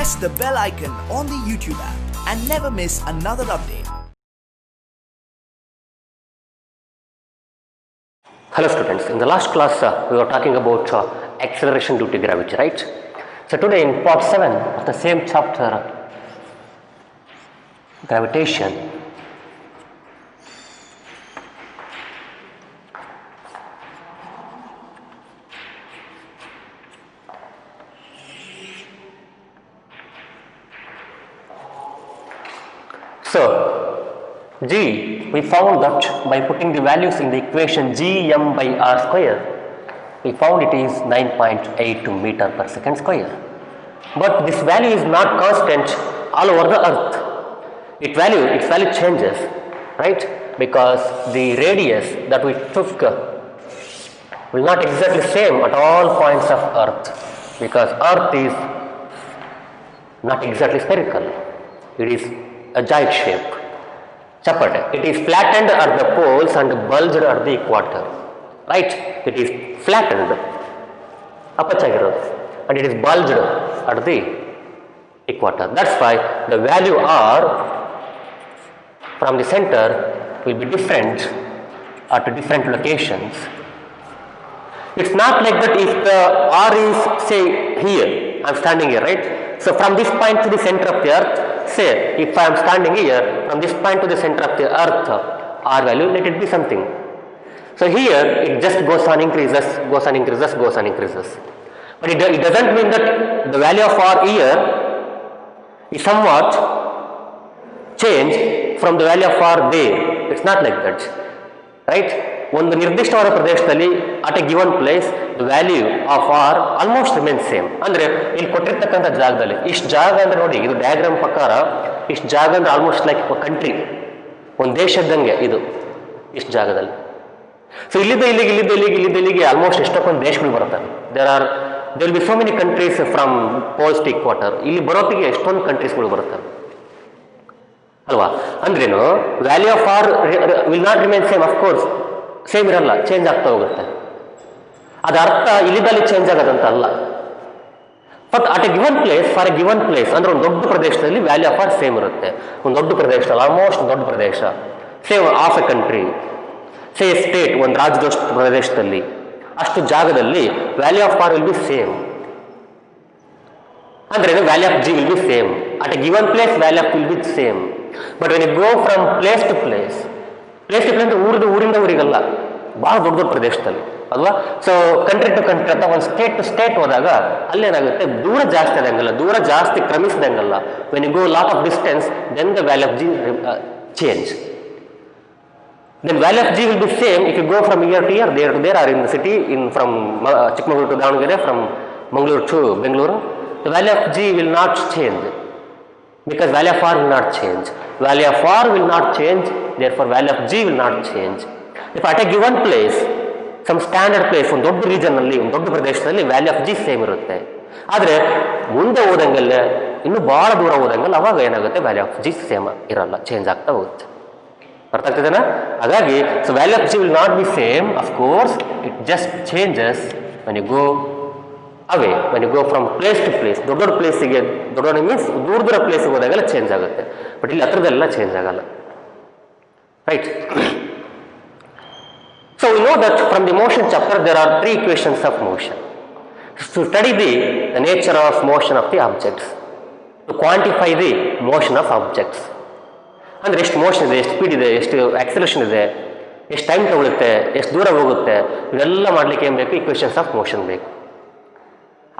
press the bell icon on the YouTube app and never miss another update. Hello students, in the last class we were talking about acceleration due to gravity, right? So today in part 7 of the same chapter, gravitation, so G, we found that by putting the values in the equation Gm by r square, we found it is 9.82 meter per second square. But this value is not constant all over the earth. Its value changes, right? Because the radius that we took will not exactly same at all points of earth, because earth is not exactly spherical. It is a giant shape. Chapter. It is flattened at the poles and bulged at the equator, right? It is flattened, and it is bulged at the equator. That's why the value r from the center will be different at different locations. It's not like that if the r is, say, here, I'm standing here, right? So from this point to the center of the earth, say if I am standing here, from this point to the center of the earth, r value, let it be something. So here it just goes on increases. But it doesn't mean that the value of r here is somewhat changed from the value of r there. It's not like that, right? ಒಂದು ನಿರ್ದಿಷ್ಟವಾದ ಪ್ರದೇಶದಲ್ಲಿ at a given place the value of r almost remains same. ಅಂದ್ರೆ ಇಲ್ಲಿ ಕೊಟ್ಟಿರ್ತಕ್ಕಂಥ ಜಾಗದಲ್ಲಿ ಇಷ್ಟು ಜಾಗ ಅಂದ್ರೆ ನೋಡಿ, ಇದು ಡಯಾಗ್ರಾಮ್ ಪ್ರಕಾರ ಇಷ್ಟು ಜಾಗ ಅಂದ್ರೆ ಆಲ್ಮೋಸ್ಟ್ ಲೈಕ್ ಕಂಟ್ರಿ, ಒಂದು ದೇಶದಂಗೆ ಇದು ಇಷ್ಟು ಜಾಗದಲ್ಲಿ. ಸೊ ಇಲ್ಲಿದ್ದ ಇಲ್ಲಿಗೆ ಆಲ್ಮೋಸ್ಟ್ ಎಷ್ಟೊಂದು ದೇಶಗಳು ಬರುತ್ತವೆ. There will be so many countries from poles to equator. ಇಲ್ಲಿ ಬರೋತ್ತಿಗೆ ಎಷ್ಟೊಂದು ಕಂಟ್ರೀಸ್ಗಳು ಬರುತ್ತವೆ ಅಲ್ವಾ? ಅಂದ್ರೇನು value of R will not remain same. Of course same ಇರಲ್ಲ, ಚೇಂಜ್ ಆಗ್ತಾ ಹೋಗುತ್ತೆ. ಅದರ ಅರ್ಥ ಇಲ್ಲಿದ್ದಲ್ಲಿ ಚೇಂಜ್ ಆಗೋದಂತ ಅಲ್ಲ. But at a given place, for a given place ಅಂದ್ರೆ ಒಂದು ದೊಡ್ಡ ಪ್ರದೇಶದಲ್ಲಿ ವ್ಯಾಲ್ಯೂ ಆಫ್ ಆರ್ ಸೇಮ್ ಇರುತ್ತೆ. ಒಂದು ದೊಡ್ಡ ಪ್ರದೇಶದಲ್ಲಿ, ಆಲ್ಮೋಸ್ಟ್ ದೊಡ್ಡ ಪ್ರದೇಶ, same of a country, say state, ಒಂದು ರಾಜ್ಯದಷ್ಟು ಪ್ರದೇಶದಲ್ಲಿ, ಅಷ್ಟು ಜಾಗದಲ್ಲಿ value of R will be same. ಅಂದ್ರೆ value of G will be same. At a given place value of will be same. But when you go from place to place ಅಂದ್ರೆ ಊರಿಂದ ಊರಿಗಲ್ಲ, ಬಹಳ ದೊಡ್ಡ ಪ್ರದೇಶದಲ್ಲಿ ಅಲ್ವಾ? ಸೊ ಕಂಟ್ರಿ ಟು ಕಂಟ್ರಿ ಅಥವಾ ಒಂದು state to state ಹೋದಾಗ ಅಲ್ಲೇನಾಗುತ್ತೆ, ದೂರ ಜಾಸ್ತಿ ಆದಂಗಲ್ಲ, ದೂರ ಜಾಸ್ತಿ ಕ್ರಮಿಸಿದಂಗಲ್ಲ. When you go lot of distance then the value of G change. Then value of G will be same if you go from here to here, there to there, or in the city, from Chikmagaluru to Davangere, from Mangalore to Bengaluru. The value of G will not change because value of R will not change. Value of R will not change, therefore value of G will not change. If at a given place, some standard place, ಒಂದು ದೊಡ್ಡ region ಅಲ್ಲಿ, ಒಂದು ದೊಡ್ಡ ಪ್ರದೇಶದಲ್ಲಿ value of G same ಇರುತ್ತೆ. ಆದರೆ ಮುಂದೆ ಹೋದಂಗೆಲ್ಲ, ಇನ್ನು ಬಹಳ ದೂರ ಹೋದಂಗೆಲ್ಲ ಅವಾಗ ಏನಾಗುತ್ತೆ, ವ್ಯಾಲ್ಯೂ ಆಫ್ ಜಿ ಸೇಮ್ ಇರಲ್ಲ, ಚೇಂಜ್ ಆಗ್ತಾ ಹೋಗುತ್ತೆ. ಅರ್ಥ ಆಗ್ತದೇನಾ? ಹಾಗಾಗಿ so value of G will not be same. Of course it just changes when you go away, when you go from place to place. ದೊಡ್ಡ ಪ್ಲೇಸಿಗೆ, ದೊಡ್ಡ ಮೀನ್ಸ್ ದೂರ ಪ್ಲೇಸಿಗೆ ಹೋದಾಗೆಲ್ಲ ಚೇಂಜ್ ಆಗುತ್ತೆ. ಬಟ್ ಇಲ್ಲಿ ಹತ್ರದೆಲ್ಲ ಚೇಂಜ್ ಆಗಲ್ಲ, right? So we know that from the motion chapter there are 3 equations of motion. To study the nature of motion of the objects, to quantify the motion of objects. ಅಂದರೆ ಎಷ್ಟು motion ಇದೆ, ಎಷ್ಟು speed ಇದೆ, ಎಷ್ಟು acceleration ಇದೆ, ಎಷ್ಟು time ತಗೊಳುತ್ತೆ, ಎಷ್ಟು ದೂರ ಹೋಗುತ್ತೆ, ಇವೆಲ್ಲ ಮಾಡಲಿಕ್ಕೆ ಏನು ಬೇಕು? ಇಕ್ವೇಷನ್ಸ್ ಆಫ್ ಮೋಷನ್ ಬೇಕು.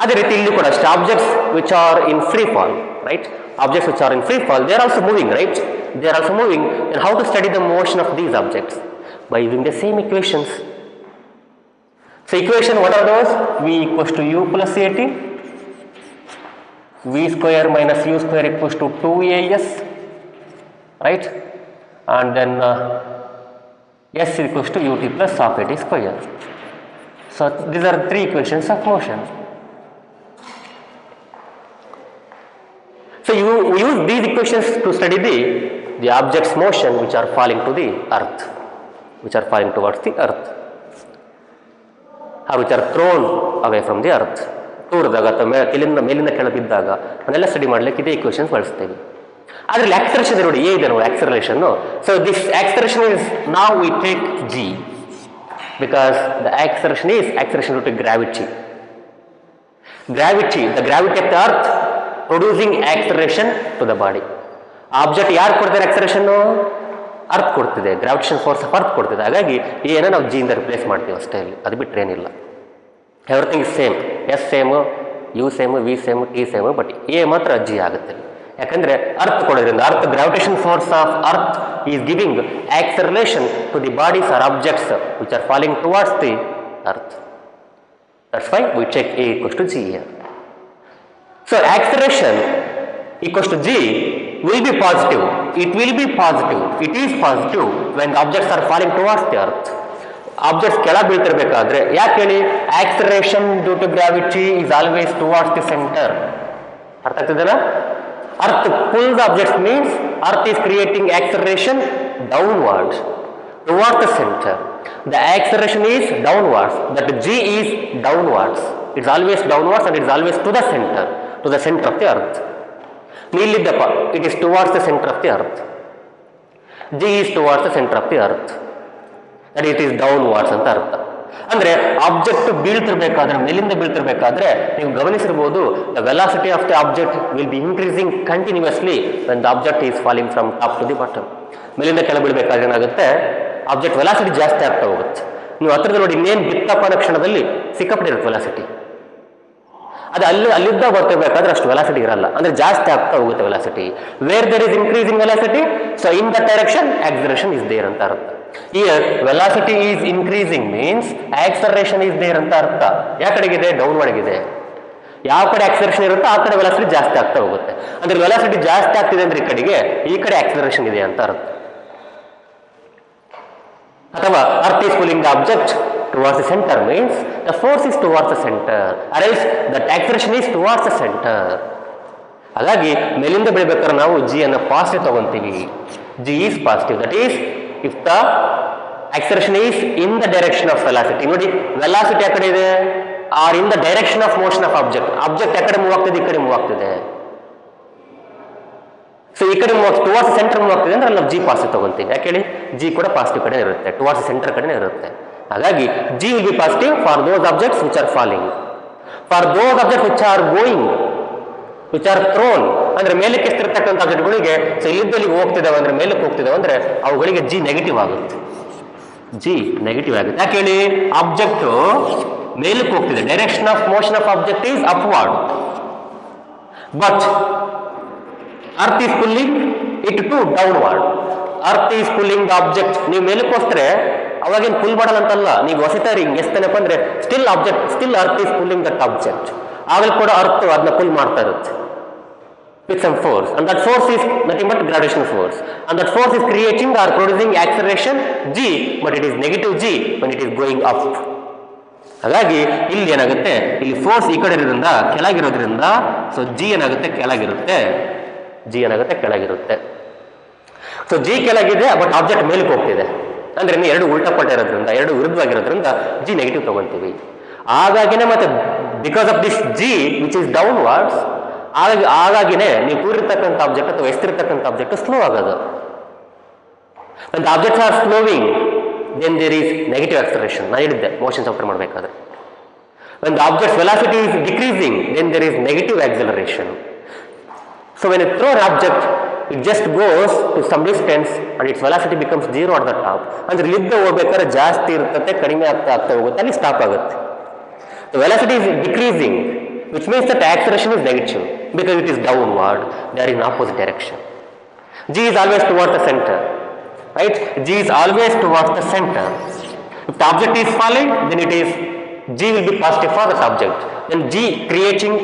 ಅದೇ ರೀತಿ ಇಲ್ಲಿ ಕೂಡ ಅಷ್ಟೇ, objects which are in free fall, right? Objects which are in free fall, they are also moving, right? They are also moving. And how to study the motion of these objects? By using the same equations. So equation what are those? V equals to you plus A T, V square minus you square equals to 2as, right? And then s equals to ut plus half at square. So these are 3 equations of motion. So you use these equations to study the object's motion which are falling to the earth, which are falling towards the earth, or which are thrown away from the earth. ತೂರಿದಾಗ ಅಥವಾ ಮೇಲಿಂದ ಕೆಳ ಬಿದ್ದಾಗ ಅದನ್ನೆಲ್ಲ study ಮಾಡ್ಲಿಕ್ಕೆ ಇದೇ equations ಬಳಸ್ತೇವೆ. ಅದರಲ್ಲಿ acceleration ನೋಡಿ ಎ ಇದೆ ನೋಡಿ acceleration. So this acceleration is now we take G because the acceleration is acceleration due to gravity. The gravity of the earth producing acceleration to the body. Object ಯಾರು ಕೊಡ್ತಾರೆ acceleration? Earth ಕೊಡ್ತಿದೆ, gravitation force of earth ಕೊಡ್ತಿದೆ. ಹಾಗಾಗಿ ಏನೋ ನಾವು G ಇಂದ replace ಮಾಡ್ತೀವಿ ಅಷ್ಟೇ, ಇಲ್ಲಿ ಅದು ಬಿಟ್ಟರೆ ಏನಿಲ್ಲ. Everything is same, S same, U same, V same, T same, but A ಮಾತ್ರ ಜಿ ಆಗುತ್ತೆ. ಯಾಕಂದ್ರೆ ಅರ್ತ್ ಕೊಡೋದ್ರಿಂದ earth gravitation force of earth is giving acceleration to the bodies or objects which are falling towards the earth. That's why we check A equals to G here. So acceleration equals to G will be positive. It will be positive. It is positive when the objects are falling towards the earth. Objects ಕೆಳ ಬೀಳ್ತಿರ್ಬೇಕಾದ್ರೆ ಯಾಕೆ ಹೇಳಿ? Acceleration due to gravity is always towards the center. ಅರ್ಥ ಆಗ್ತಿದೆನಾ? Earth pulls the objects means earth is creating acceleration downwards towards the center. The acceleration is downwards, that G is downwards. It's always downwards and it's always to the center of the earth. Neeliddappa, it is towards the center of the earth. G is towards the center of the earth. That it is downwards ಅಂತ ಅರ್ಥ. ಅಂದ್ರೆ object ಬೀಳ್ತಿರ್ಬೇಕಾದ್ರೆ, ಮೇಲಿಂದ ಬೀಳ್ತಿರ್ಬೇಕಾದ್ರೆ ನೀವು ಗಮನಿಸಿರ್ಬೋದು, the velocity of the object will be increasing continuously when the object is falling from top to the bottom. ಮೇಲಿಂದ ಕೆಳ ಬೀಳ್ಬೇಕಾದ್ರೆ ಏನಾಗುತ್ತೆ? Object velocity ಜಾಸ್ತಿ ಆಗ್ತಾ ಹೋಗುತ್ತೆ. ನೀವು ಹತ್ತಿರದ ನೋಡಿ, ಇನ್ನೇನು ಬಿತ್ತಪ್ಪ ಅನ್ನೋ ಕ್ಷಣದಲ್ಲಿ ಸಿಕ್ಕಾಪಟ್ಟಿರುತ್ತೆ ವೆಲಾಸಿಟಿ. ಅದು ಅಲ್ಲಿದ್ದ ಬರ್ತಿರ್ಬೇಕಾದ್ರೆ ಅಷ್ಟು ವೆಲಾಸಿಟಿ ಇರಲ್ಲ, ಅಂದ್ರೆ ಜಾಸ್ತಿ ಆಗ್ತಾ ಹೋಗುತ್ತೆ velocity. Where there is increasing velocity, so in that direction acceleration is there ಅಂತ ಅರ್ಥ. Here velocity is increasing means acceleration is there ಅಂತ ಅರ್ಥ. ಯಾವ ಕಡೆಗಿದೆ? ಡೌನ್ವರ್ಡ್ ಇದೆ. ಯಾವ ಕಡೆ ಆಕ್ಸಲರೇಷನ್ ಇರುತ್ತೋ ಆ ಕಡೆ ವೆಲಾಸಿಟಿ ಜಾಸ್ತಿ ಆಗ್ತಾ ಹೋಗುತ್ತೆ. ಅಂದ್ರೆ ವೆಲಾಸಿಟಿ ಜಾಸ್ತಿ ಆಗ್ತಿದೆ ಅಂದ್ರೆ ಈ ಕಡೆ ಆಕ್ಸಲರೇಷನ್ ಇದೆ ಅಂತ ಅರ್ಥ. ಅಥವಾ earth is pulling the object towards the center means the force is towards the center, or else the acceleration is towards the center. ಹಾಗಾಗಿ ಮೇಲಿಂದ ಬೆಳಿಬೇಕಾದ್ರೆ ನಾವು ಜಿ ಅನ್ನು ಪಾಸಿಟಿವ್ ತಗೊಂತೀವಿ. G is positive, that is if the acceleration is in the direction of velocity. ನೋಡಿ velocity ಆ ಕಡೆ ಇದೆ, or in the direction of motion of object. Object ಆ ಕಡೆ ಮೂವ್ ಆಗ್ತಿದೆ, ಈ ಕಡೆ ಮೂವ್ ಆಗ್ತಿದೆ. ಸೊ ಈ ಕಡೆ ಟುವಾರ್ಡ್ಸ್ ಸೆಂಟರ್ ಮೂವ್ ಆಗ್ತಿದೆ ಅಂದ್ರೆ ನಾವು ಜಿ ಪಾಸಿಟಿವ್ ತಗೊಂತೀವಿ. ಯಾಕೆ ಹೇಳಿ? ಜಿ ಕೂಡ ಪಾಸಿಟಿವ್ ಕಡೆ ಇರುತ್ತೆ, ಟುವಾರ್ಡ್ಸ್ ಸೆಂಟರ್ ಕಡೆ ಇರುತ್ತೆ. ಹಾಗಾಗಿ G will B positive for those objects which are falling. For those objects which are going, which are throne, ಅಂದ್ರೆ ಮೇಲಕ್ಕೆ ಎಸ್ತಿರ್ತಕ್ಕಂಥ ಆಬ್ಜೆಕ್ಟ್ಗಳಿಗೆ, ಸೊ ಇಲ್ಲಿದ್ದಲ್ಲಿ ಹೋಗ್ತಿದ್ದಾವೆ ಅಂದ್ರೆ ಮೇಲಕ್ಕೆ ಹೋಗ್ತಿದ್ದಾವೆ ಅಂದ್ರೆ ಅವುಗಳಿಗೆ ಜಿ ನೆಗೆಟಿವ್ ಆಗುತ್ತೆ. ಜಿ ನೆಗೆಟಿವ್ ಆಗುತ್ತೆ. ಯಾಕೆ ಹೇಳಿ? ಆಬ್ಜೆಕ್ಟ್ ಮೇಲಕ್ಕೆ ಹೋಗ್ತಿದೆ, direction of motion of object is upward, but earth is pulling it to downward. earth is pulling the object. ನೀವು ಮೇಲಕ್ಕೆ ಹೋಗ್ತಾರೆ ಅವಾಗೇನು ಪುಲ್ ಮಾಡಲ್ಲ ಅಂತಲ್ಲ, ನೀವು ಹೊಸಿತಾರೆ ಹಿಂಗೆ ಎಸ್ತಾನಪ್ಪ ಅಂದ್ರೆ still earth is pulling that object. ಆಗಲೂ ಕೂಡ ಅರ್ತ್ ಅದನ್ನ ಪುಲ್ ಮಾಡ್ತಾ ಇರುತ್ತೆ with some force, and that force is nothing but gravitational force, and that force is creating or producing acceleration g, but it is negative g when it is going up. ಹಾಗಾಗಿ ಇಲ್ಲಿ ಏನಾಗುತ್ತೆ? ಇಲ್ಲಿ force ಈ ಕಡೆ ಇರೋದ್ರಿಂದ ಕೆಳಗಿರೋದ್ರಿಂದ so G ಏನಾಗುತ್ತೆ? ಕೆಳಗಿರುತ್ತೆ. So G ಕೆಳಗಿದೆ, but object ಮೇಲಕ್ಕೆ ಹೋಗ್ತಿದೆ ಅಂದ್ರೆ ಇನ್ನು ಎರಡು ಉಲ್ಟಾಪಟ್ಟ ಇರೋದ್ರಿಂದ, ಎರಡು ವಿರುದ್ಧವಾಗಿರೋದ್ರಿಂದ ಜಿ ನೆಗೆಟಿವ್ ತಗೊಂತೀವಿ. ಹಾಗಾಗಿನೇ ಮತ್ತೆ because of this G which is downwards, ಹಾಗಾಗಿನೇ ನೀವು ಕೂರಿರ್ತಕ್ಕಂಥ ಆಬ್ಜೆಕ್ಟ್ ಅಥವಾ ಎಸ್ತಿರ್ತಕ್ಕಂಥ ಆಬ್ಜೆಕ್ಟ್ ಸ್ಲೋ ಆಗೋದು. when the objects are slowing then there is negative acceleration. ನಾನು ಹೇಳಿದ್ದೆ ಮೋಷನ್ ಚಾಪ್ಟರ್ ಮಾಡಬೇಕಾದ್ರೆ, when the object's velocity is decreasing then there is negative acceleration. So when you throw an object, it just goes to some distance and its velocity becomes zero at the top. ಅಂದ್ರೆ ಇಲ್ಲಿದ್ದ ಹೋಗ್ಬೇಕಾದ್ರೆ ಜಾಸ್ತಿ ಇರ್ತದೆ, ಕಡಿಮೆ ಆಗ್ತಾ ಹೋಗುತ್ತೆ, ಅಲ್ಲಿ stop ಆಗುತ್ತೆ. The velocity is decreasing, which means that acceleration is negative because it is downward. They are in opposite direction. G is always towards the center, right? G is always towards the center. If the object is falling, then it is G will be positive for the subject. Then G creating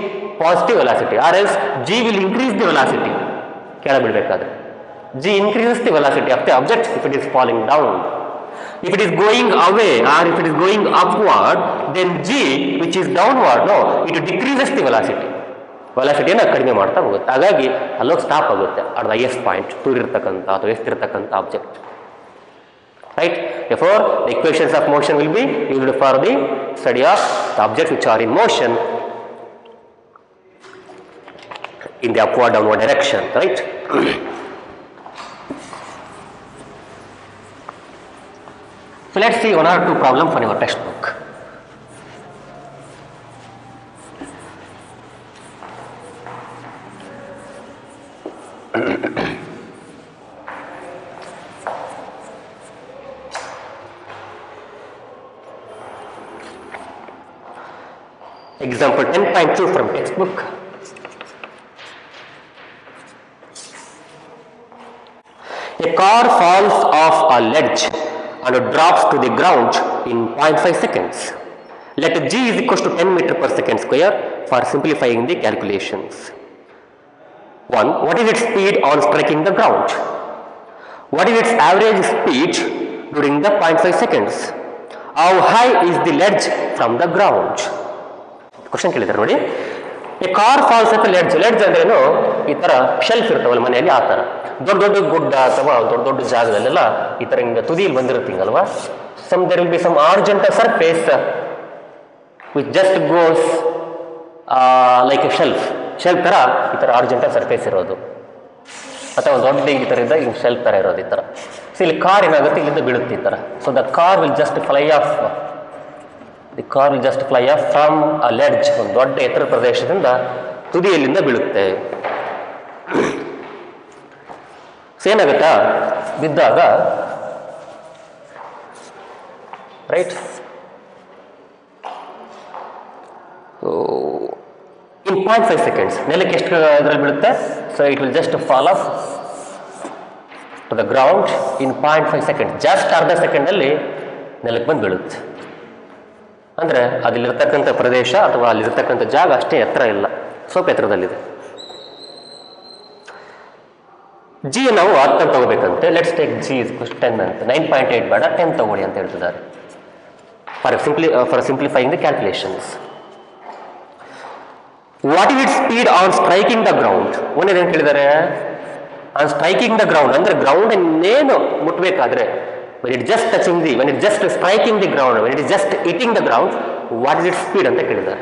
positive velocity, or else G will increase the velocity. ಕೆಳ ಬಿಡಬೇಕಾದ್ರೆ G increases the velocity of the object if it is falling down. If it is going away or if it is going upward, then G which is downward, no, it decreases the velocity. ವೆಲಾಸಿಟಿಯನ್ನು ಕಡಿಮೆ ಮಾಡ್ತಾ ಹೋಗುತ್ತೆ. ಹಾಗಾಗಿ ಅಲ್ಲೋಗಿ stop ಆಗುತ್ತೆ at the highest point, ತೂರಿರ್ತಕ್ಕಂಥ ಅಥವಾ ಎಸ್ತಿರ್ತಕ್ಕಂಥ object. Right? Therefore, the equations of motion will be used for the study of the objects which are in motion in the upward downward direction, right? So let's see one or two problems from your textbook. Example 10.2 from textbook. A car falls off a ledge and drops to the ground in 0.5 seconds. Let g is equals to 10 meter per second square for simplifying the calculations. 1. What is its speed on striking the ground? What is its average speed during the 0.5 seconds? How high is the ledge from the ground? Question ಕೇಳಿದ್ದಾರೆ ನೋಡಿ. A car falls at ledge. Ledge ಅಂದ್ರೇನು, ಈ ತರ shelf ಇರ್ತಾವಲ್ಲ ಮನೆಯಲ್ಲಿ, ಆ ತರ ದೊಡ್ಡ ದೊಡ್ಡ ಗುಡ್ಡ ಅಥವಾ ದೊಡ್ಡ ದೊಡ್ಡ ಜಾಗದಲ್ಲೆಲ್ಲ ಈ ತರ ಹಿಂಗೆ ತುದಿಯಲ್ಲಿ ಬಂದಿರುತ್ತೀಗಲ್ವಾ. Some there will be some horizontal surface which just goes like a shelf ತರ ಈ ತರ ಆರ್ಜೆಂಟಲ್ ಸರ್ಫೇಸ್ ಇರೋದು, ಅಥವಾ ಒಂದು ದೊಡ್ಡ ಈ ತರ ಇದ್ದ ಹಿಂಗೆ ಶೆಲ್ಫ್ ತರ ಇರೋದು ಈ ತರ. ಸೊ ಇಲ್ಲಿ ಕಾರ್ ಏನಾಗುತ್ತೆ, ಇಲ್ಲಿಂದ ಬೀಳುತ್ತೆ ಈ ತರ. So the car will just fly of. The car will just fly off from a ledge. ಒಂದು ದೊಡ್ಡ ಎತ್ತರ ಪ್ರದೇಶದಿಂದ ತುದಿಯಲ್ಲಿಂದ ಬೀಳುತ್ತೆ. ಸೊ ಏನಾಗುತ್ತಾ, ಬಿದ್ದಾಗ ರೈಟ್ ಇನ್ 0.5 seconds ನೆಲಕ್ಕೆ ಎಷ್ಟು ಇದರಲ್ಲಿ ಬೀಳುತ್ತೆ. So it will just fall off to the ground in 0.5 seconds. Just ಅರ್ಧ ಸೆಕೆಂಡಲ್ಲಿ ನೆಲಕ್ಕೆ ಬಂದು ಬೀಳುತ್ತೆ. ಅಂದರೆ ಅಲ್ಲಿರ್ತಕ್ಕಂಥ ಪ್ರದೇಶ ಅಥವಾ ಅಲ್ಲಿರ್ತಕ್ಕಂಥ ಜಾಗ ಅಷ್ಟೇ ಎತ್ತರ ಇಲ್ಲ, ಸ್ವಲ್ಪ ಎತ್ತರದಲ್ಲಿದೆ. ಜಿ ನಾವು 10 ತಗೋಬೇಕಂತೆ. ಲೆಟ್ಸ್ ಟೇಕ್ ಜಿ ಇಸ್ 10 ಅಂತ. 9.8 ಬೇಡ, 10 ತಗೊಳ್ಳಿ ಅಂತ ಹೇಳ್ತಿದ್ದಾರೆ for simplifying the calculations. What is it speed on striking the ground? ಒಂದೇನು ಕೇಳಿದ್ದಾರೆ, ಆನ್ ಸ್ಟ್ರೈಕಿಂಗ್ ದ ಗ್ರೌಂಡ್ ಅಂದ್ರೆ ಗ್ರೌಂಡ್ ಇನ್ನೇನು ಮುಟ್ಬೇಕಾದ್ರೆ, when it just touching the, when it just striking the ground, when it is just hitting the ground, what is its speed ಅಂತ ಕೇಳಿದ್ದಾರೆ.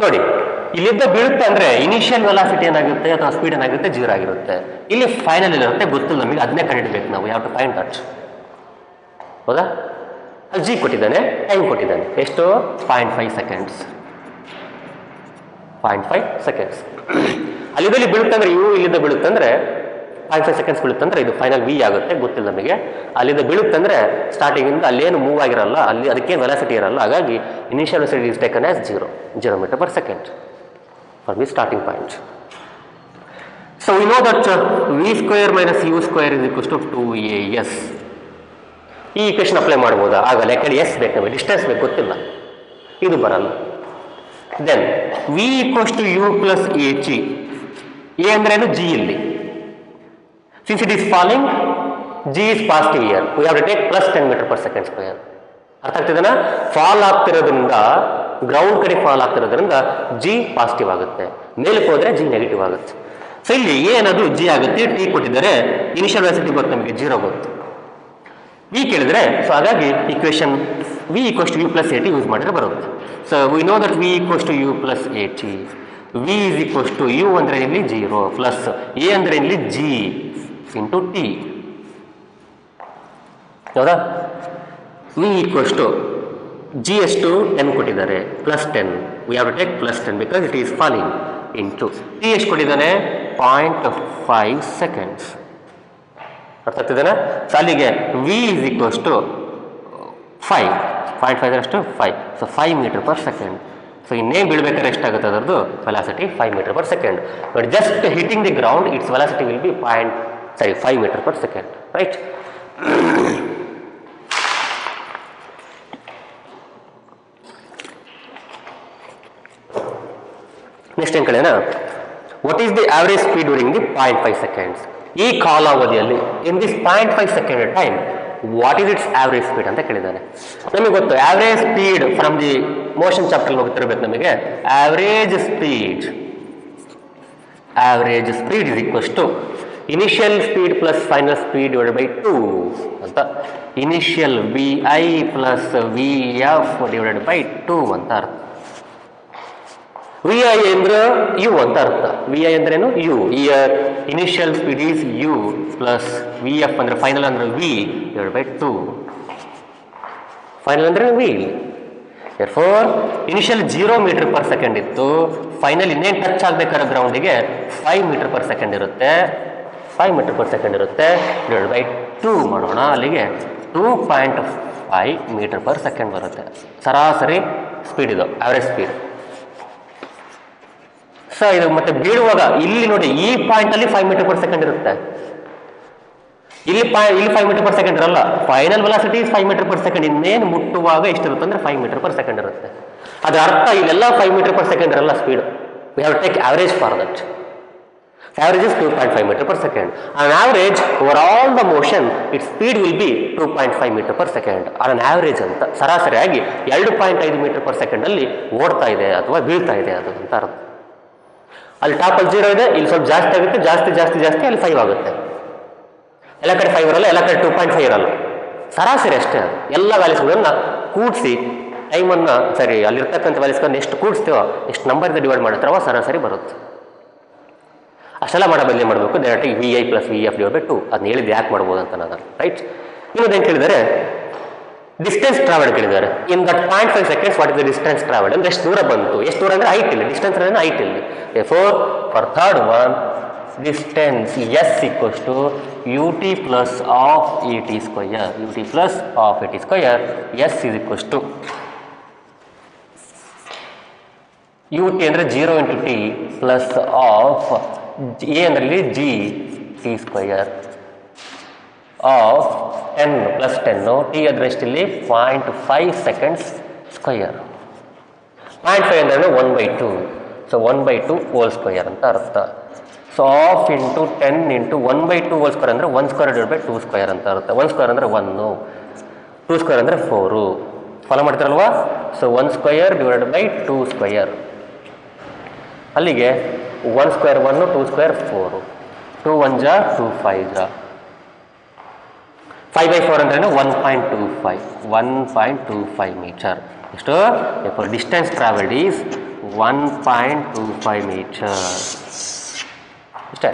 ನೋಡಿ, ಇಲ್ಲಿಂದ ಬೀಳುತ್ತೆ ಅಂದ್ರೆ ಇನಿಷಿಯಲ್ ವೆಲಾಸಿಟಿ ಏನಾಗುತ್ತೆ ಅಥವಾ ಸ್ಪೀಡ್ ಏನಾಗುತ್ತೆ, 0 ಆಗಿರುತ್ತೆ. ಇಲ್ಲಿ ಫೈನಲ್ ಇರುತ್ತೆ, ಗೊತ್ತಿಲ್ಲ ನಮಗೆ, ಅದನ್ನೇ ಕಂಡುಹಿಡಬೇಕು ನಾವು. ಯಾವ ಟು ಫೈಂಡ್ ದಟ್. ಹೌದಾ? ಅಲ್ಲಿ ಜಿ ಕೊಟ್ಟಿದ್ದಾನೆ, ಟೈಮ್ ಕೊಟ್ಟಿದ್ದಾನೆ, ಎಷ್ಟು? 0.5 seconds. 0.5 seconds. ಅಲ್ಲಿಂದ ಬೀಳುತ್ತಂದ್ರೆ ಇವು ಇಲ್ಲಿಂದ ಬೀಳುತ್ತಂದ್ರೆ 0.5 seconds ಬೀಳುತ್ತಂದ್ರೆ ಇದು ಫೈನಲ್ ವಿ ಆಗುತ್ತೆ, ಗೊತ್ತಿಲ್ಲ ನಮಗೆ. ಅಲ್ಲಿಂದ ಬೀಳುತ್ತಂದ್ರೆ ಸ್ಟಾರ್ಟಿಂಗ್ ಇಂದ ಅಲ್ಲೇನು ಮೂವ್ ಆಗಿರಲ್ಲ, ಅಲ್ಲಿ ಅದಕ್ಕೆ ವೆಲಾಸಿಟಿ ಇರಲ್ಲ. ಹಾಗಾಗಿ initial velocity is taken as 0 meter per second for the starting point. So we know that v square minus u square is equals to 2as. ಈ ಇಕ್ವೇಶನ್ ಅಪ್ಲೈ ಮಾಡ್ಬೋದಾ? ಆಗಲ್ಲ, ಯಾಕಂದ್ರೆ ಎಸ್ ಬೇಕು ನಮಗೆ, ಡಿಸ್ಟೆನ್ಸ್ ಬೇಕು, ಗೊತ್ತಿಲ್ಲ, ಇದು ಬರಲ್ಲ. Then V equals to you plus A G. A ಅಂದ್ರೇನು, ಜಿ ಇಲ್ಲಿ. Since it is falling, g is positive here. We have to take plus 10 meter per second square. ಅರ್ಥ ಆಗ್ತಿದೆನಾ? ಫಾಲ್ ಆಗ್ತಿರೋದ್ರಿಂದ, ಗ್ರೌಂಡ್ ಕಡೆ ಫಾಲ್ ಆಗ್ತಿರೋದ್ರಿಂದ ಜಿ ಪಾಸಿಟಿವ್ ಆಗುತ್ತೆ, ಮೇಲಕ್ಕೆ ಹೋದ್ರೆ G negative ಆಗುತ್ತೆ. So ಇಲ್ಲಿ ಏನದು ಜಿ ಆಗುತ್ತೆ, ಟಿ ಕೊಟ್ಟಿದ್ದಾರೆ, ಇನಿಷಿಯಲ್ ವೆಲಾಸಿಟಿ ಗೊತ್ತು ನಮಗೆ, 0 ಗೊತ್ತು. ವಿ ಕೇಳಿದ್ರೆ, ಸೊ ಹಾಗಾಗಿ equation V equals to you plus A T use ಮಾಡಿದ್ರೆ ಬರುತ್ತೆ. So we know that V equals to you plus A T. V is equals to U ಅಂದ್ರೆ ಇಲ್ಲಿ 0 ಪ್ಲಸ್ ಎ ಅಂದ್ರೆ ಇಲ್ಲಿ ಜಿ ಇಂಟು ಟಿ. ಹೌದಾ? V equals to G ಎಷ್ಟು 10 ಕೊಟ್ಟಿದ್ದಾರೆ, plus 10. We have to take plus 10 because it is falling. Into T ಎಷ್ಟು ಕೊಟ್ಟಿದ್ದಾನೆ, 0.5 seconds. ಅರ್ಥ ಆಗ್ತಿದ್ದೇನೆ? ಸೊ ಅಲ್ಲಿಗೆ ವಿ ಇಸ್ ಈಕ್ವಲ್ಸ್ ಟು 5. 0.5 ಅಷ್ಟು 5. So 5 meter per second. So ಇನ್ನೇನು ಬೀಳ್ಬೇಕಾದ್ರೆ ಎಷ್ಟಾಗುತ್ತೆ ಅದರದ್ದು velocity? 5 meter per second. But just hitting the ground its velocity will be 5 meter per second, right? Next ಏನು ಕಳೆನಾ, what is the average speed during the 0.5 seconds? ಈ ಕಾಲಾವಧಿಯಲ್ಲಿ in this 0.5 second time what is its average speed ಅಂತ ಕೇಳಿದ್ದಾನೆ. ನಮಗೆ ಗೊತ್ತು average speed from the motion chapter ಹೋಗ್ತಿರ್ಬೇಕು ನಮಗೆ. Average speed is equals to initial speed plus final speed divided by 2 ಅಂತ. Initial V I plus V F divided by 2 ಅಂತ ಅರ್ಥ. V I ಅಂದ್ರೆ ಯು ಅಂತ ಅರ್ಥ. ವಿ ಐ ಅಂದ್ರೇನು U. Initial speed is U plus V F ಅಂದ್ರೆ final ಅಂದ್ರೆ V /2. Final ಅಂದ್ರೆ V. For initial 0 metre per second ಇತ್ತು, ಫೈನಲ್ ಇನ್ನೇನು ಟಚ್ ಆಗ್ಬೇಕಾದ್ರೆ ಗ್ರೌಂಡಿಗೆ 5 ಮೀಟರ್ ಪರ್ ಸೆಕೆಂಡ್ ಇರುತ್ತೆ. 5 ಮೀಟರ್ ಪರ್ ಸೆಕೆಂಡ್ ಇರುತ್ತೆ, /2 ಮಾಡೋಣ. ಅಲ್ಲಿಗೆ 2.5 ಮೀಟರ್ ಪರ್ ಸೆಕೆಂಡ್ ಬರುತ್ತೆ. ಸರಾಸರಿ ಸ್ಪೀಡ್ ಇದು, ಆವರೇಜ್ ಸ್ಪೀಡ್. ಸೊ ಇದು ಮತ್ತೆ ಬೀಳುವಾಗ ಇಲ್ಲಿ ನೋಡಿ, ಈ ಪಾಯಿಂಟ್ ಅಲ್ಲಿ 5 ಮೀಟರ್ ಪರ್ ಸೆಕೆಂಡ್ ಇರುತ್ತೆ. ಇಲ್ಲಿ 5 ಮೀಟರ್ ಪರ್ ಸೆಕೆಂಡ್ ಇರಲ್ಲ. Final velocity 5 metre per second. ಇನ್ನೇನು ಮುಟ್ಟುವಾಗ ಎಷ್ಟಿರುತ್ತೆ ಅಂದ್ರೆ 5 ಮೀಟರ್ ಪರ್ ಸೆಕೆಂಡ್ ಇರುತ್ತೆ. ಅದರ ಅರ್ಥ ಇಲ್ಲೆಲ್ಲ 5 ಮೀಟರ್ ಪರ್ ಸೆಕೆಂಡ್ ಇರಲ್ಲ speed. We have take average for that. Average is 2.5 meter per second. On average, over all the motion, its speed will be 2.5 meter per second. On an average ಅಂತ ಸರಾಸರಿಯಾಗಿ 2.5 metre per second ಅಲ್ಲಿ ಓಡ್ತಾ ಇದೆ ಅಥವಾ ಬೀಳ್ತಾ ಇದೆ ಅದು ಅಂತ ಅರ್ಥ. ಅಲ್ಲಿ ಟಾಪಲ್ಲಿ 0 ಇದೆ, ಇಲ್ಲಿ ಸ್ವಲ್ಪ ಜಾಸ್ತಿ ಆಗುತ್ತೆ, ಜಾಸ್ತಿ ಅಲ್ಲಿ 5 ಆಗುತ್ತೆ. ಎಲ್ಲ ಕಡೆ 5 ಇರಲ್ಲ, ಎಲ್ಲ ಕಡೆ 2.5 ಇರಲ್ಲ. ಸರಾಸರಿ ಅಷ್ಟೇ ಅದು. ಎಲ್ಲ ವ್ಯಾಲ್ಯೂಸ್ಗಳನ್ನ ಕೂಡಿಸಿ ಟೈಮನ್ನು ಅಲ್ಲಿರ್ತಕ್ಕಂಥ ವ್ಯಾಲ್ಯೂಸ್ಗಳನ್ನ ಎಷ್ಟು ಕೂಡಿಸ್ತೀವೋ, ಎಷ್ಟು ನಂಬರಿಂದ ಡಿವೈಡ್ ಮಾಡ್ತಾರೋ ಸರಾಸರಿ ಬರುತ್ತೆ. ಅಷ್ಟೆಲ್ಲ ಬದಲಿ ಮಾಡಬೇಕು. ಡೈರೆಕ್ಟಾಗಿ V I plus V F /2 ಅದನ್ನ ಹೇಳಿದ್ದು ಯಾಕೆ ಮಾಡ್ಬೋದು ಅಂತ ನಾನು, ರೈಟ್. ಇನ್ನೊಂದೇನು ಕೇಳಿದ್ದಾರೆ, ಡಿಸ್ಟೆನ್ಸ್ ಟ್ರಾವೆಲ್ ಕೇಳಿದ್ದಾರೆ. In that 0.5 seconds what is the distance travel ಅಂದ್ರೆ ಎಷ್ಟು ದೂರ ಬಂತು, ಎಷ್ಟು ದೂರ ಅಂದ್ರೆ ಹೈಟ್ ಇಲ್ಲಿ, ಡಿಸ್ಟೆನ್ಸ್ ಅಂದ್ರೆ ಹೈಟ್ ಇಲ್ಲಿ. For third one, distance s equals to u t plus half a t square. U t plus half a t square. S is equals to u t ಅಂದರೆ 0 × t ಪ್ಲಸ್ ಆಫ್ ಎ ಅಂದರೆ g t square of 10 plus 10 t ಅದ್ರೆಷ್ಟು ಇಲ್ಲಿ 0.5 seconds square. 0.5 ಅಂದ್ರೆ 1/2. So 1/2 whole square ಅಂತ ಅರ್ಥ. So of into 10 into 1/2 whole square ಅಂದರೆ 1 square /2 square ಅಂತ ಅರ್ಥ. 1 ಸ್ಕ್ವಯರ್ ಅಂದರೆ 1, 2 ಸ್ಕ್ವಯರ್ ಅಂದರೆ 4. ಫಾಲೋ ಮಾಡ್ತಾರಲ್ವಾ? So 1 square /2 square. ಅಲ್ಲಿಗೆ 1 ಸ್ಕ್ವೇರ್ 1, 2 ಸ್ಕ್ವೇರ್ 4, 2 1 ಜಾ 2 5 ಜಾ 5/4 ಅಂದ್ರೆ 1.25 ಮೀಟರ್. ಎಷ್ಟು? Distance travelled is 1.25 metre. ಇಷ್ಟೇ.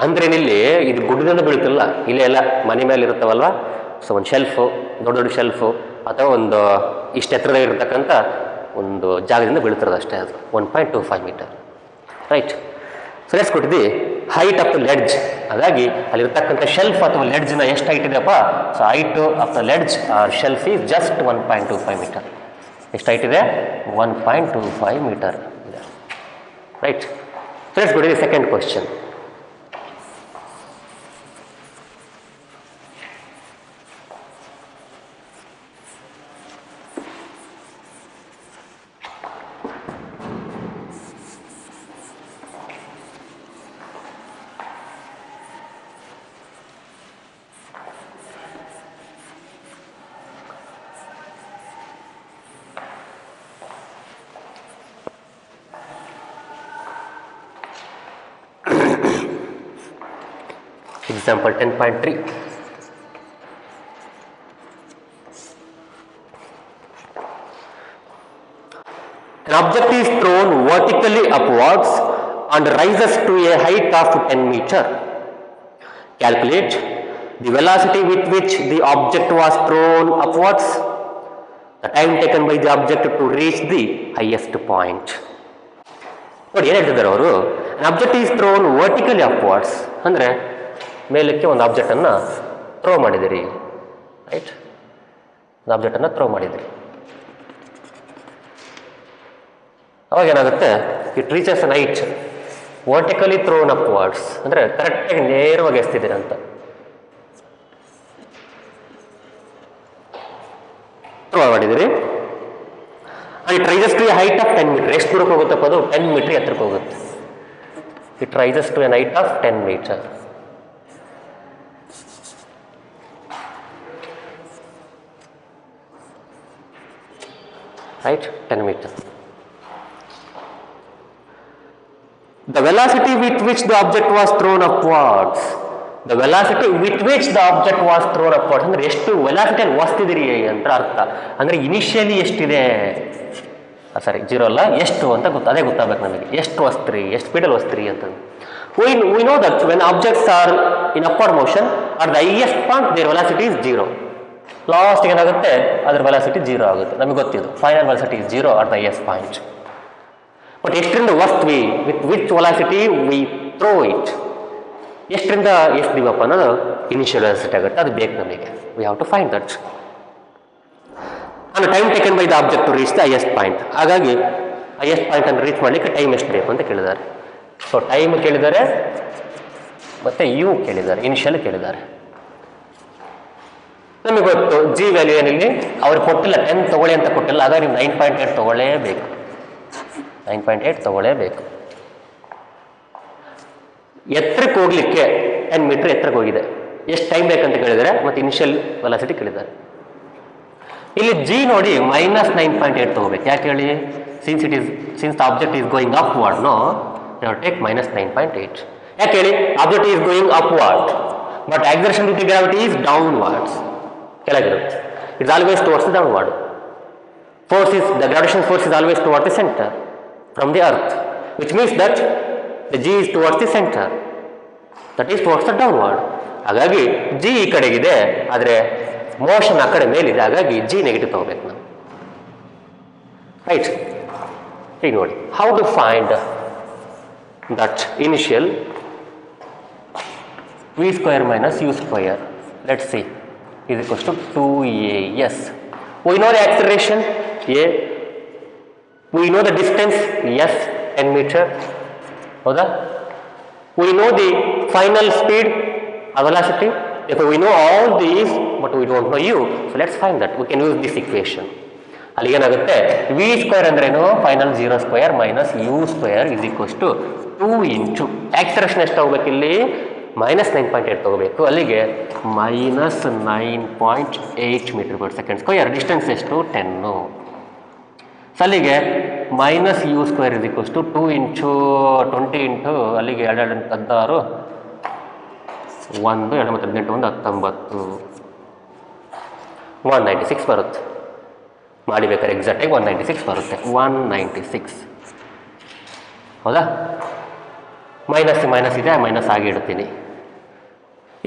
ಅಂದ್ರೇನಿಲ್ಲಿ ಇದು ಗುಡ್ಡದಿಂದ ಬೀಳುತ್ತಿಲ್ಲ, ಇಲ್ಲೇ ಎಲ್ಲ ಮನೆ ಮೇಲೆ ಇರುತ್ತವಲ್ವ. ಸೊ ಒಂದು ಶೆಲ್ಫು, ದೊಡ್ಡ ಶೆಲ್ಫು ಅಥವಾ ಒಂದು ಇಷ್ಟು ಎತ್ತರದಾಗಿರ್ತಕ್ಕಂಥ ಒಂದು ಜಾಗದಿಂದ ಬೀಳ್ತಿರೋದು ಅಷ್ಟೇ. ಅದು 1.25 ಮೀಟರ್, ರೈಟ್. ಸೊ ಲೆಟ್ಸ್ ಕೊಟ್ಟಿದ್ದಿ ಹೈಟ್ ಆಫ್ ದ ಲೆಡ್ಜ್. ಹಾಗಾಗಿ ಅಲ್ಲಿರ್ತಕ್ಕಂಥ ಶೆಲ್ಫ್ ಅಥವಾ ಲೆಡ್ಜ್ನ ಎಷ್ಟು ಹೈಟ್ ಇದೆಯಪ್ಪ? So height of the ledge or shelf is just 1.25 metre. ಎಷ್ಟು ಹೈಟ್ ಇದೆ? 1.25 ಮೀಟರ್ ಇದೆ, ರೈಟ್. ಸೊ ಲೆಟ್ಸ್ ಕೊಟ್ಟಿದ್ದಿ second question. Example 10.3. An object is thrown vertically upwards and rises to a height of 10 meter. Calculate the velocity with which the object was thrown upwards, the time taken by the object to reach the highest point. ನೋಡಿ ಏನು ಹೇಳ್ತಿದ್ದಾರೆ ಅವರು, an object is thrown vertically upwards ಅಂದರೆ ಮೇಲಕ್ಕೆ ಒಂದು ಆಬ್ಜೆಕ್ಟನ್ನು throw ಮಾಡಿದಿರಿ, right. ಒಂದು ಆಬ್ಜೆಕ್ಟನ್ನು throw ಮಾಡಿದಿರಿ. ಅವಾಗ ಏನಾಗುತ್ತೆ, it reaches an height vertically thrown upwards ಅಂದರೆ ಕರೆಕ್ಟಾಗಿ ನೇರವಾಗಿ ಎಸ್ತಿದ್ದೀರಿ ಅಂತ. ಥ್ರೋ ಮಾಡಿದಿರಿ. It rises to a height of 10 metre. ಎಷ್ಟು ದೂರಕ್ಕೆ ಹೋಗುತ್ತಪ್ಪ ಅದು? 10 ಮೀಟರ್ ಎತ್ತರಕ್ಕೆ ಹೋಗುತ್ತೆ. It rises to an height of 10 metre. Right, 10 meter. The velocity with which the object was thrown upwards. The velocity with which the object was thrown upwards ಅಂದ್ರೆ ಎಷ್ಟು ವೆಲಾಸಿಟಿಯಲ್ಲಿ ಒಸ್ತಿದಿರಿ ಅಂತ ಅರ್ಥ. ಅಂದರೆ ಇನಿಷಿಯಲಿ ಎಷ್ಟಿದೆ, ಸಾರಿ 0 ಅಲ್ಲ, ಎಷ್ಟು ಅಂತ ಅದೇ ಗೊತ್ತಾಗಬೇಕು ನಮಗೆ. ಎಷ್ಟು ವಸ್ತ್ರಿ, ಎಷ್ಟು ಸ್ಪೀಡಲ್ಲಿ ವಸ್ತ್ರಿ ಅಂತ. we know that when objects are in upward motion at the highest point their velocity is 0. Last ಏನಾಗುತ್ತೆ, ಅದರ ವೆಲಾಸಿಟಿ 0 ಆಗುತ್ತೆ, ನಮಗೆ ಗೊತ್ತಿದ್ದು final velocity is 0 at the highest point. But ಎಷ್ಟರಿಂದ ವಸ್ತ್ವಿ, with which velocity we throw it, ಎಷ್ಟರಿಂದ ಎಸ್ತೀವಪ್ಪ ಅನ್ನೋದು ಇನಿಷಿಯಲ್ ವೆಲಾಸಿಟಿ ಆಗುತ್ತೆ, ಅದು ಬೇಕು ನಮಗೆ. We have to find that and time taken by the object to reach the highest point. ಹಾಗಾಗಿ ಹೈಯೆಸ್ಟ್ ಪಾಯಿಂಟ್ ಅನ್ನು ರೀಚ್ ಮಾಡಲಿಕ್ಕೆ ಟೈಮ್ ಎಷ್ಟು ಬೇಕು ಅಂತ ಕೇಳಿದ್ದಾರೆ. ಸೊ ಟೈಮ್ ಕೇಳಿದ್ದಾರೆ ಮತ್ತು ಯು ಕೇಳಿದ್ದಾರೆ, ಇನಿಷಿಯಲ್ ಕೇಳಿದ್ದಾರೆ. ನಮಗೆ ಗೊತ್ತು ಜಿ ವ್ಯಾಲ್ಯೂ ಏನಿಲ್ಲಿ ಅವ್ರು ಕೊಟ್ಟಿಲ್ಲ, 10 ತೊಗೊಳ್ಳಿ ಅಂತ ಕೊಟ್ಟಿಲ್ಲ, ಹಾಗಾಗಿ ನೀವು 9.8 ತೊಗೊಳ್ಳೇಬೇಕು, 9.8 ತೊಗೊಳ್ಳೇಬೇಕು. ಎತ್ತರಕ್ಕೆ ಹೋಗ್ಲಿಕ್ಕೆ 10 ಮೀಟರ್ ಎತ್ತರಕ್ಕೆ ಹೋಗಿದೆ, ಎಷ್ಟು ಟೈಮ್ ಬೇಕಂತ ಕೇಳಿದರೆ ಮತ್ತು ಇನಿಷಿಯಲ್ ವೆಲಾಸಿಟಿ ಕೇಳಿದ್ದಾರೆ. ಇಲ್ಲಿ ಜಿ ನೋಡಿ -9.8 ತಗೋಬೇಕು. ಯಾಕೆ ಹೇಳಿ, since the object is going upward, no you have take -9.8. ಯಾಕೆ ಹೇಳಿ, object is going upward but acceleration due to gravity is downwards, ಕೆಳಗಿರುತ್ತೆ. It's always towards the downward. the gravitational force is always towards the center from the earth, which means that the G is towards the center, that is towards the downward. ಹಾಗಾಗಿ G ಈ ಕಡೆಗಿದೆ, ಆದರೆ motion ಆ ಕಡೆ ಮೇಲಿದೆ, ಹಾಗಾಗಿ G negative ತಗೋಬೇಕು ನಾವು. Right, ಈಗ ನೋಡಿ how to find that initial v square minus you square. Let's see is equals to 2a. Yes, we know the acceleration a, we know the distance s 10 meter, howda, we know the final speed or velocity. If we know all these but we don't know u, so let's find that. We can use this equation. ಅಲ್ಲಿ ಏನಾಗುತ್ತೆ, v square ಅಂದ್ರೇನು, final 0 square minus you square is equals to 2 into acceleration ಎಷ್ಟು ಹೋಗ್ಬೇಕು, ಇಲ್ಲಿ -9.8 ತಗೋಬೇಕು, ಅಲ್ಲಿಗೆ -9.8 metre per second square. Distance ಎಷ್ಟು, 10. So ಅಲ್ಲಿಗೆ minus you square is equals to 2 into 20 into ಅಲ್ಲಿಗೆ 2 16 1 2 ಮತ್ತು 18 1 19 196 ಬರುತ್ತೆ. ಮಾಡಿಬೇಕಾದ್ರೆ ಎಕ್ಸಾಕ್ಟಾಗಿ 196 ಬರುತ್ತೆ, 196. ಹೌದಾ, ಮೈನಸ್ ಇದೆ, ಮೈನಸ್ ಆಗಿ ಇಡ್ತೀನಿ.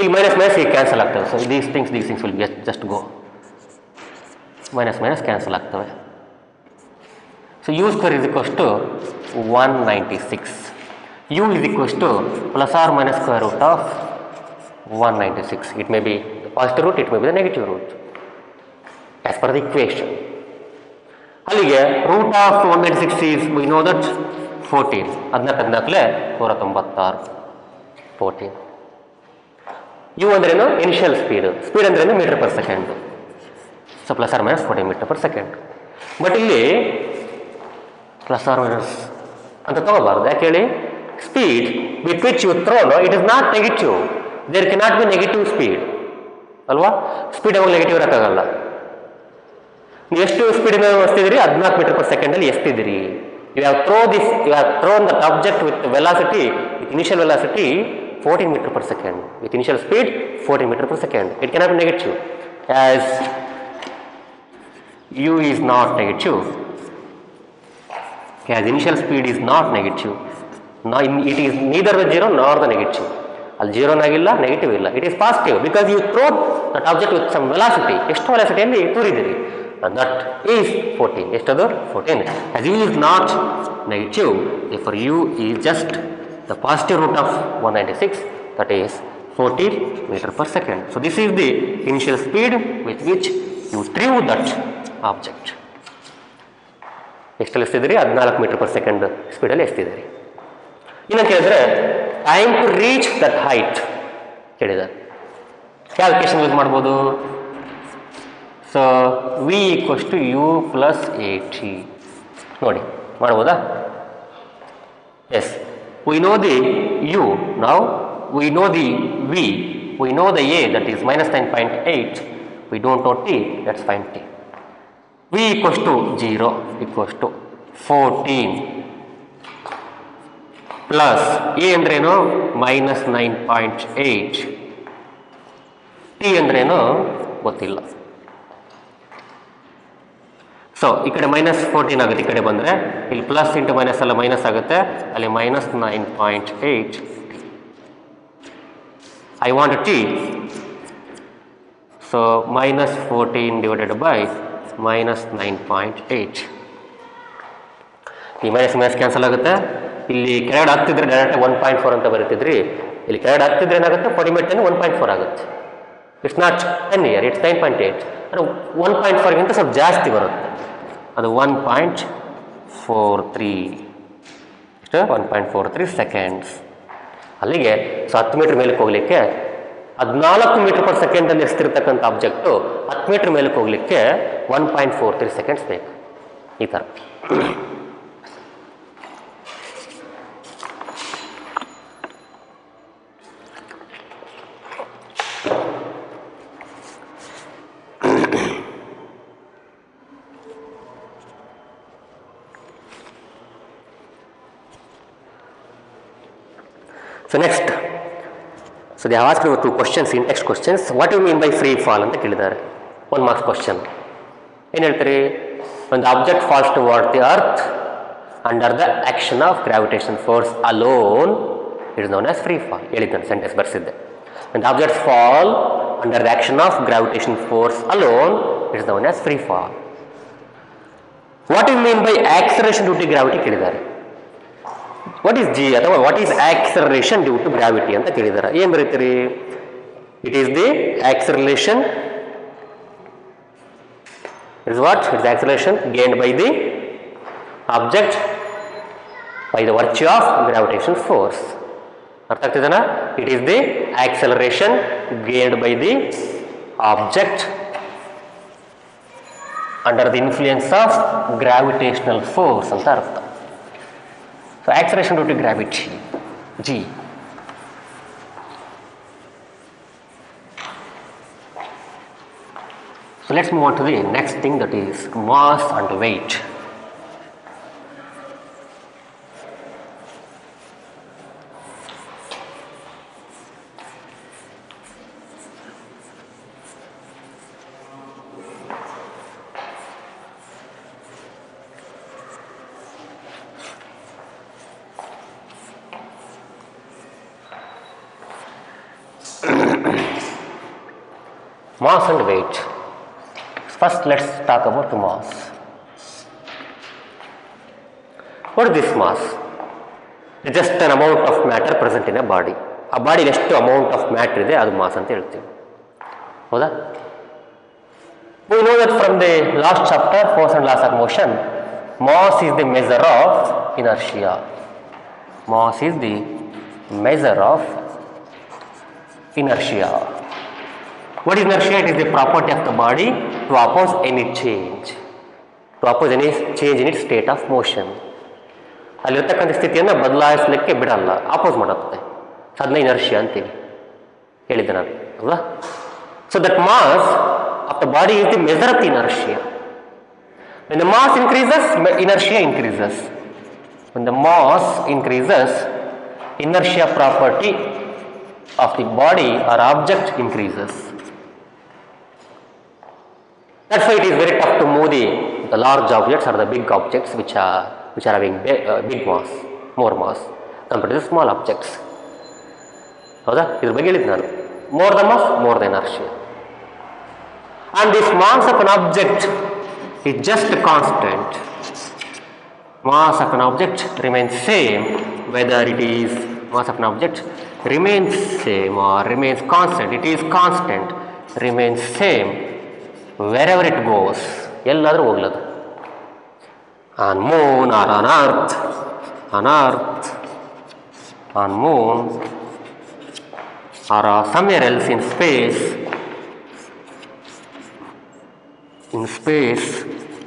ಈಗ ಮೈನಸ್ ಈಗ ಕ್ಯಾನ್ಸಲ್ ಆಗ್ತವೆ. So these things will just go, minus cancel ಆಗ್ತವೆ. So u square is equals to 196, u is equals to plus or minus square root of 196. It may be the positive root, it may be the negative root as per the equation. ಅಲ್ಲಿಗೆ root of 196 is we know that 14, 14 196 14. U ಅಂದ್ರೇನು, initial speed ಅಂದ್ರೇನು metre per second. So plus or minus 14 metre per second. But ಇಲ್ಲಿ plus or minus ಅಂತ ತಗೋಬಾರ್ದು. ಯಾಕೆ ಹೇಳಿ, speed with which you throw it is not negative, there cannot be negative speed ಅಲ್ವಾ. Speed ಯಾವಾಗ negative ಇರೋಕ್ಕಾಗಲ್ಲ. ನೀವು ಎಷ್ಟು ಸ್ಪೀಡಿಂದ ಎಸ್ತಿದ್ದೀರಿ, 14 ಮೀಟರ್ ಪರ್ ಸೆಕೆಂಡಲ್ಲಿ ಎಸ್ತಿದ್ದೀರಿ. You have thrown that object with velocity, with initial velocity 14 meter per second, with initial speed 14 meter per second. It cannot be negative, as u is not negative, as initial speed is not negative. Now it is neither the 0 nor the negative. Al 0 nagilla, negative illa. It is positive because you throw that object with some velocity. ಎಷ್ಟು velocity ಅಲ್ಲಿ ತೂರಿದಿರಿ, and that is 14. ಎಷ್ಟದು 14. As u is not negative, therefore u is just the positive root of 196, that is 14 meter per second. So this is the initial speed with which you threw that object. ಎಷ್ಟಲ್ಲಿ ಎಸ್ತಿದ್ದೀರಿ, 14 metre per second ಸ್ಪೀಡಲ್ಲಿ ಎಸ್ತಿದ್ದೀರಿ. ಇನ್ನು ಕೇಳಿದ್ರೆ time to reach that height ಕೇಳಿದ್ದಾರೆ. ಯಾವ equation use ಮಾಡ್ಬೋದು, so v equals to you plus A t ನೋಡಿ ಮಾಡ್ಬೋದಾ. Yes, we know the u, ನಾವು we know the v, we know the a that is -9.8, we don't know t, let's find t. V equals to 0 equals to 14 plus a ಅಂದ್ರೇನು -9.8, T ಅಂದ್ರೇನು ಗೊತ್ತಿಲ್ಲ. So ಈ ಕಡೆ -14 ಆಗುತ್ತೆ, ಈ ಕಡೆ ಬಂದರೆ ಇಲ್ಲಿ ಪ್ಲಸ್ ಇಂಟು ಮೈನಸ್ ಎಲ್ಲ ಮೈನಸ್ ಆಗುತ್ತೆ, ಅಲ್ಲಿ -9.8. I want t, so -14 divided by -9.8. ಈ ಮೈನಸ್ ಕ್ಯಾನ್ಸಲ್ ಆಗುತ್ತೆ. ಇಲ್ಲಿ ಕೆಳಗಡೆ ಹತ್ತಿದ್ರೆ ಡೈರೆಕ್ಟ್ 1.4 ಅಂತ ಬರೀತಿದ್ರಿ, ಇಲ್ಲಿ ಕೆಳಗಡೆ ಹತ್ತಿದ್ರೆ ಏನಾಗುತ್ತೆ 40 1.4 ಆಗುತ್ತೆ. It's not 10 here, it's 9.8. ಅದು 1.4ಗಿಂತ ಸ್ವಲ್ಪ ಜಾಸ್ತಿ ಬರುತ್ತೆ, ಅದು 1.43 ಇಷ್ಟು 1.43 ಸೆಕೆಂಡ್ಸ್. ಅಲ್ಲಿಗೆ ಸೊ 10 ಮೀಟ್ರ್ ಮೇಲಕ್ಕೆ ಹೋಗಲಿಕ್ಕೆ 14 ಮೀಟರ್ ಪರ್ ಸೆಕೆಂಡಲ್ಲಿ ಎಸ್ತಿರ್ತಕ್ಕಂಥ ಆಬ್ಜೆಕ್ಟು 10 ಮೀಟ್ರ್ ಮೇಲಕ್ಕೆ ಹೋಗಲಿಕ್ಕೆ 1.43 ಸೆಕೆಂಡ್ಸ್ ಬೇಕು. ಈ ಥರ So next, so they have asked you 2 questions, in text questions. What do you mean by free fall ಅಂತ ಕೇಳಿದ್ದಾರೆ. 1 marks question. ಏನು ಹೇಳ್ತೀರಿ? When the object falls toward the earth under the action of gravitation force alone, it is known as free fall. ಹೇಳಿದ್ದಾನೆ, sentence ಬರ್ಸಿದ್ದೆ. When the objects fall under the action of gravitation force alone, it is known as free fall. What do you mean by acceleration due to gravity ಕೇಳಿದ್ದಾರೆ. What is g ಅಥವಾ what is acceleration due to gravity ಅಂತ ಕೇಳಿದ್ದಾರೆ. ಏನು ಬರೀತೀರಿ? It is the acceleration, is what its acceleration gained by the object by the virtue of gravitation force. ಅರ್ಥ ಆಗ್ತಿದೆನಾ? It is the acceleration gained by the object under the influence of gravitational force ಅಂತ ಅರ್ಥ. So acceleration due to gravity, G. So let's move on to the next thing, that is mass and weight. Mass and weight. First let's talk about mass. What is this mass? It's just an amount of matter present in a body. ಆ ಬಾಡಿಲಿ ಎಷ್ಟು amount of matter ಇದೆ ಅದು mass ಅಂತ ಹೇಳ್ತೀವಿ, ಹೌದಾ? We know that from the last chapter, force and laws of motion, mass is the measure of inertia. Mass is the measure of inertia. What is inertia? It is the property of the body to oppose any change, to oppose any change in its state of motion. ಅಲ್ಲಿರ್ತಕ್ಕಂಥ ಸ್ಥಿತಿಯನ್ನು ಬದಲಾಯಿಸಲಿಕ್ಕೆ ಬಿಡಲ್ಲ, ಆಪೋಸ್ ಮಾಡುತ್ತೆ. ಅದನ್ನ inertia ಅಂತೀವಿ, ಹೇಳಿದ್ದೆ ನಾನು, ಅಲ್ವಾ? So that mass of the body is the measure of the inertia. When the mass increases, inertia increases. When the mass increases, inertia property of the body or object increases. That's why it is very tough to move the large objects or the big objects which are having big mass, more mass compared to the small objects. ಹೌದಾ? ಇದ್ರ ಬಗ್ಗೆ ಹೇಳಿದ್ದು ನಾನು. More the mass, more the inertia. And this mass of an object is just constant. Mass of an object remains same whether it is mass of an object remains same or remains constant. It is constant, remains same wherever it goes. ಎಲ್ಲಾದರೂ ಹೋಗ್ಲದು. On moon or on earth, on moon or somewhere else in space,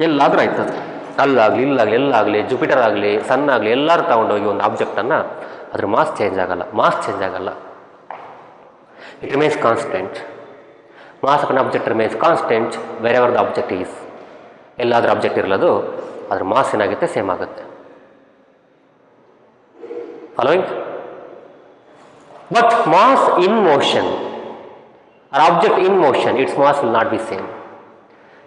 ಎಲ್ಲಾದರೂ ಆಯ್ತದೆ. ಅಲ್ಲಾಗಲಿ ಇಲ್ಲಾಗಲಿ ಎಲ್ಲಾಗಲಿ Jupiter ಆಗಲಿ ಸನ್ ಆಗಲಿ ಎಲ್ಲರೂ ತಗೊಂಡೋಗಿ ಒಂದು ಆಬ್ಜೆಕ್ಟನ್ನು ಅದ್ರ ಮಾಸ್ ಚೇಂಜ್ ಆಗಲ್ಲ. It remains constant. Mass of an object remains constant wherever the object is. ಎಲ್ಲಾದರೂ ಆಬ್ಜೆಕ್ಟ್ ಇರಲದು ಅದ್ರ ಮಾಸ್ ಏನಾಗುತ್ತೆ, ಸೇಮ್ ಆಗುತ್ತೆ. Following? But mass in motion or object in motion, its mass will not be same.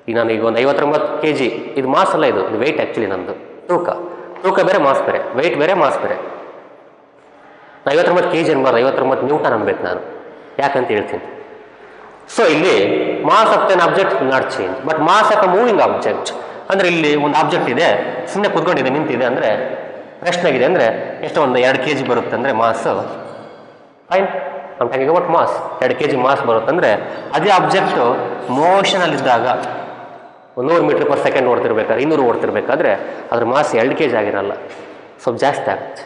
ಈಗ ನಾನು ಈಗ ಒಂದು 59 kg, ಇದು ಮಾಸ್ ಅಲ್ಲ, ಇದು ವೆಯ್ಟ್ ಆ್ಯಕ್ಚುಲಿ ನಂದು, ತೂಕ ಬೇರೆ ಮಾಸ್ ಬೇರೆ, ವೆಯ್ಟ್ ಬೇರೆ ಮಾಸ್ ಬೇರೆ. 59 kg ಅನ್ಬಾರ್ದು, 59 ನ್ಯೂಟನ್ ಅನ್ಬೇಕು ನಾನು, ಯಾಕಂತ ಹೇಳ್ತೀನಿ. ಸೊ ಇಲ್ಲಿ mass of an object not change, but mass of a moving object ಅಂದರೆ ಇಲ್ಲಿ ಒಂದು ಆಬ್ಜೆಕ್ಟ್ ಇದೆ, ಸುಮ್ಮನೆ ಕುತ್ಕೊಂಡಿದೆ, ನಿಂತಿದೆ ಅಂದರೆ ರೆಸ್ಟ್ನಾಗಿದೆ ಅಂದರೆ ಎಷ್ಟು, ಒಂದು 2 kg ಬರುತ್ತೆ ಅಂದರೆ ಮಾಸ್, ಫೈನ್, ನಮ್ಮ talking about mass. 2 kg mass ಬರುತ್ತಂದರೆ ಅದೇ ಆಬ್ಜೆಕ್ಟು ಮೋಷನಲ್ಲಿದ್ದಾಗ 100 ಮೀಟರ್ ಪರ್ ಸೆಕೆಂಡ್ ಓಡ್ತಿರ್ಬೇಕಾದ್ರೆ, 200 ಓಡ್ತಿರ್ಬೇಕಾದ್ರೆ ಅದ್ರ ಮಾಸ್ 2 kg ಆಗಿರಲ್ಲ, ಸ್ವಲ್ಪ ಜಾಸ್ತಿ ಆಗುತ್ತೆ.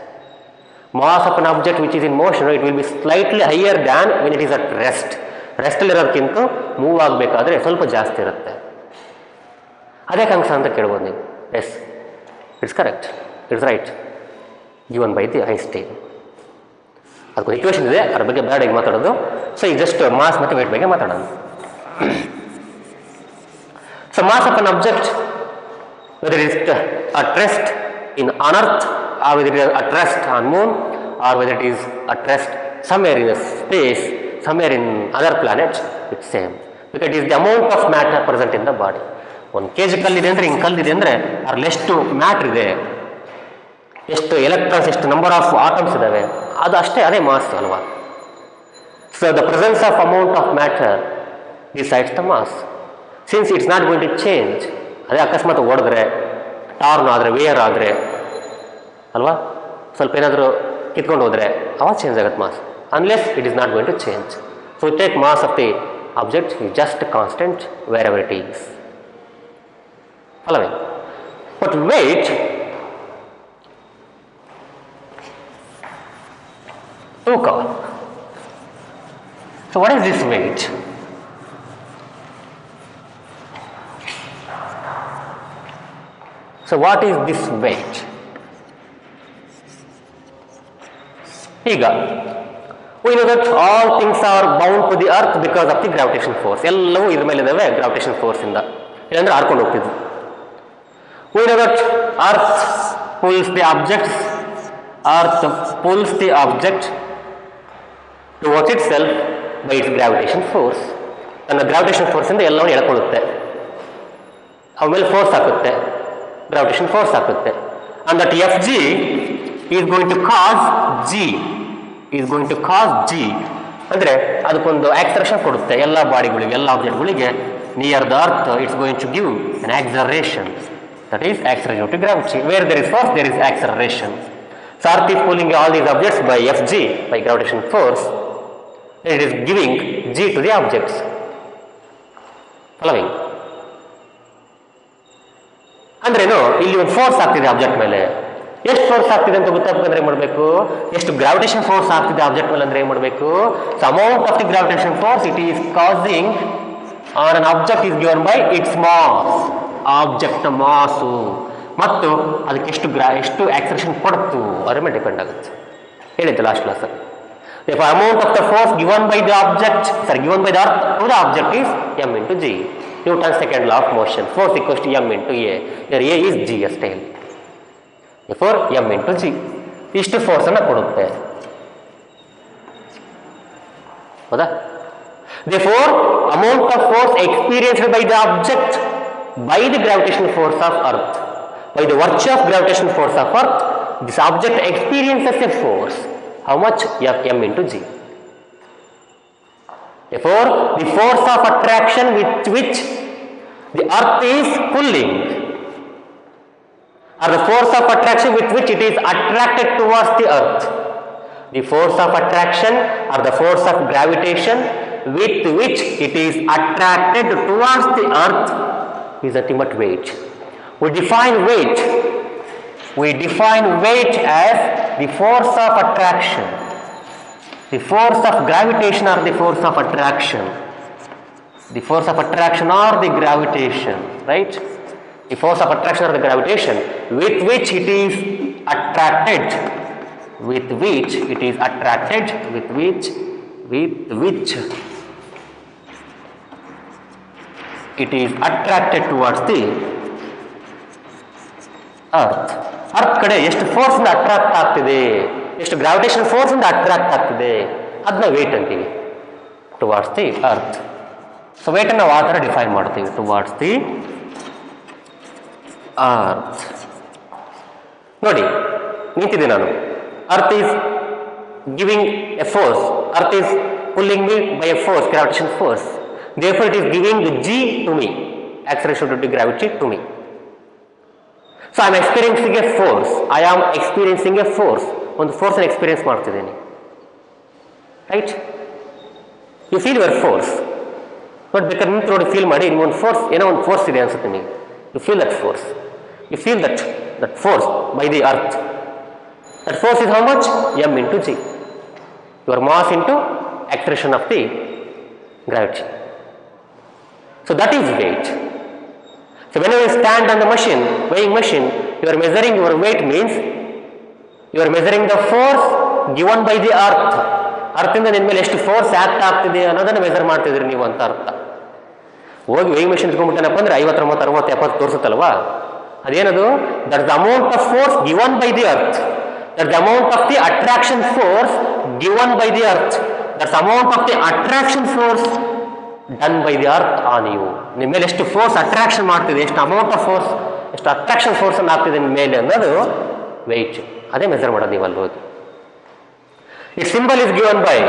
Mass of an object which is in motion it will be slightly higher than when it is at rest. ರೆಸ್ಟಲ್ಲಿರೋದಕ್ಕಿಂತ ಮೂವ್ ಆಗಬೇಕಾದ್ರೆ ಸ್ವಲ್ಪ ಜಾಸ್ತಿ ಇರುತ್ತೆ. ಅದೇ ಕಂಸ ಅಂತ ಕೇಳ್ಬೋದು ನೀವು. Yes, it's correct, it's right, given by the Einstein. ಅದಕ್ಕೊಂದು ಇಕ್ವೇಷನ್ ಇದೆ, ಅದ್ರ ಬಗ್ಗೆ ಬೇಡ ಈಗ ಮಾತಾಡೋದು. ಸೊ ಈಗ ಜಸ್ಟ್ ಮಾಸ್ ಮತ್ತು ವೇಟ್ ಬಗ್ಗೆ ಮಾತಾಡೋಣ. So mass of an object whether it is at rest in on earth, or whether it is at rest on moon, or whether it is at rest somewhere in space, somewhere in other planets, it's same, because it is the amount of matter present in the body. 1 kg ಕಲ್ಲಿದೆ ಅಂದರೆ, ಹಿಂಗೆ ಕಲ್ಲಿದೆ ಅಂದರೆ ಅದ್ರಲ್ಲಿ ಎಷ್ಟು matter ಇದೆ, ಎಷ್ಟು electrons, ಎಷ್ಟು number of atoms ಇದ್ದಾವೆ, ಅದು ಅಷ್ಟೇ, ಅದೇ ಮಾಸ್ ಅಲ್ವಾ. So the presence of amount of matter decides the mass, since it's not going to change. ಅದೇ ಅಕಸ್ಮಾತ್ ಓಡಿದ್ರೆ, ಟಾರ್ನ್ ಆದರೆ, ವೇರ್ ಆದರೆ ಅಲ್ವಾ, ಸ್ವಲ್ಪ ಏನಾದರೂ ಕಿತ್ಕೊಂಡು ಹೋದರೆ ಅವಾಗ ಚೇಂಜ್ ಆಗುತ್ತೆ mass, unless it is not going to change. So take mass of the object is just constant wherever it is. Following. But weight, ತೂಕ. So what is this weight? So what is this weight? ಈಗ we know that all things are bound to the earth because of the gravitation force. ಎಲ್ಲವೂ ಇದ್ರ ಮೇಲೆ ಇದಾವೆ gravitation force ಇಂದ, ಇಲ್ಲಾಂದ್ರೆ ಹಾರ್ಕೊಂಡು ಹೋಗ್ತಿದ್ವು. We know that earth pulls the object towards itself by its gravitation force. ತನ್ನ gravitation force ಇಂದ ಎಲ್ಲವೂ ಎಳ್ಕೊಳ್ಳುತ್ತೆ, ಅವ ಮೇಲೆ ಫೋರ್ಸ್ ಹಾಕುತ್ತೆ, ಗ್ರಾವಿಟೇಷನ್ ಫೋರ್ಸ್ ಹಾಕುತ್ತೆ. and that Fg is going to cause G, ಅಂದರೆ ಅದಕ್ಕೊಂದು ಆಕ್ಸಲರೇಷನ್ ಕೊಡುತ್ತೆ ಎಲ್ಲ ಬಾಡಿಗಳಿಗೆ, ಎಲ್ಲ ಆಬ್ಜೆಕ್ಟ್ಗಳಿಗೆ. Near the earth it's going to give an acceleration, that is acceleration to gravity. Where there is force there is acceleration. So earth is pulling all these objects by Fg, by gravitation force, and it is giving G to the objects. Following. ಅಂದ್ರೇನು, ಇಲ್ಲಿ ಒಂದು force ಆಗ್ತಿದೆ object ಮೇಲೆ. ಎಷ್ಟು force ಆಗ್ತಿದೆ ಅಂತ ಗೊತ್ತಾಗ್ಬೇಕಂದ್ರೆ ಏನು ಮಾಡಬೇಕು, ಎಷ್ಟು ಗ್ರಾವಿಟೇಷನ್ ಫೋರ್ಸ್ ಆಗ್ತಿದೆ ಆಬ್ಜೆಕ್ಟ್ ಮೇಲೆ ಅಂದ್ರೆ ಏನು ಮಾಡಬೇಕು. So amount of the gravitation force it is causing on an object is given by its mass, object mass ಮತ್ತು ಅದಕ್ಕೆ ಎಷ್ಟು ಆಕ್ಸಲರೇಷನ್ ಕೊಡುತ್ತು ಅದರ ಮೇಲೆ ಡಿಪೆಂಡ್ ಆಗುತ್ತೆ. ಹೇಳಿದ್ದು ಲಾಸ್ಟ್ ಕ್ಲಾಸಲ್ಲಿ. Therefore, amount of the force given by the earth to the object is m into g. Newton's second law of motion. Force equals to m into a. Here a is g ಅಷ್ಟೇ. Therefore, m into g. ಇಷ್ಟು force ಅನ್ನು ಕೊಡುತ್ತೆ. ಹೌದಾ? Therefore, amount of force experienced by the object by the gravitational force of earth, by the virtue of gravitational force of earth, this object experiences a force. How much? m into g. Therefore, the force of attraction with which the earth is pulling, or the force of attraction with which it is attracted towards the earth, the force of attraction or the force of gravitation with which it is attracted towards the earth is ultimate weight. We define weight as the force of attraction, the force of gravitation or the force of attraction, the force of attraction or the gravitation, right? The force of attraction or the gravitation with which it is attracted, with which it is attracted, with which it is attracted towards the earth. Earth ಕಡೆ ಎಷ್ಟು force ಇಂದ attract ಆಗ್ತಿದೆ, ಎಷ್ಟು gravitation force ಇಂದ attract ಆಗ್ತಿದೆ, ಅದನ್ನ weight ಅಂತೀವಿ. Towards the earth. So weight ನಾವು ಆ ಥರ ಡಿಫೈನ್ ಮಾಡ್ತೀವಿ ಟುವಾರ್ಡ್ಸ್ ದಿ ಅರ್ತ್. ನೋಡಿ ನಿಂತಿದ್ದೆ ನಾನು, earth is giving A force, earth is pulling me by a force, gravitation force. Therefore, it is giving g to me, acceleration due to gravity to me. So, I am experiencing a force. I am experiencing a force. ಒಂದು force experience ಮಾಡ್ತಿದ್ದೀನಿ, right? You feel your force. But ಬೇಕಾದ್ರೆ ನಿಂತು ನೋಡಿ feel ಮಾಡಿ, ನಿಮ್ಗೊಂದು force, ಏನೋ ಒಂದು force ಇದೆ ಅನ್ಸುತ್ತೆ ನಿಮಗೆ. You feel that force. You feel that force by the earth. That force is how much? m into g. Your mass into acceleration of the gravity. So that is weight. So whenever you stand on the machine, weighing machine, you are measuring your weight, means you are measuring the force given by the earth. ಅರ್ಥದಿಂದ ನಿಮ್ಮ ಮೇಲೆ ಎಷ್ಟು force act ಆಗ್ತಿದೆ ಅನ್ನೋದನ್ನು measure ಮಾಡ್ತಿದ್ರಿ ನೀವು ಅಂತ ಅರ್ಥ. ಹೋಗಿ weighing machine ಇಟ್ಕೊಂಡ್ಬಿಟ್ಟೇನಪ್ಪ ಅಂದ್ರೆ 50, 60, 60, 70 ತೋರಿಸುತ್ತಲ್ವಾ, ಅದೇನದು? That the amount of force given by the earth. That's the amount of the attraction force given by the earth. That's the amount of the attraction force done by the earth on you. ನಿಮ್ಮ ಮೇಲೆ ಎಷ್ಟು force attraction ಮಾಡ್ತಿದೆ, ಎಷ್ಟು amount of force, ಎಷ್ಟು attraction force ಅನ್ನು ಆಗ್ತಿದೆ ನಿಮ್ಮ ಮೇಲೆ ಅನ್ನೋದು ವೆಯ್ಟ್. ಅದೇ ಮೆಜರ್ ಮಾಡೋದು ನೀವು ಅಲ್ಲಿ ಹೋಗಿ. It symbol is given by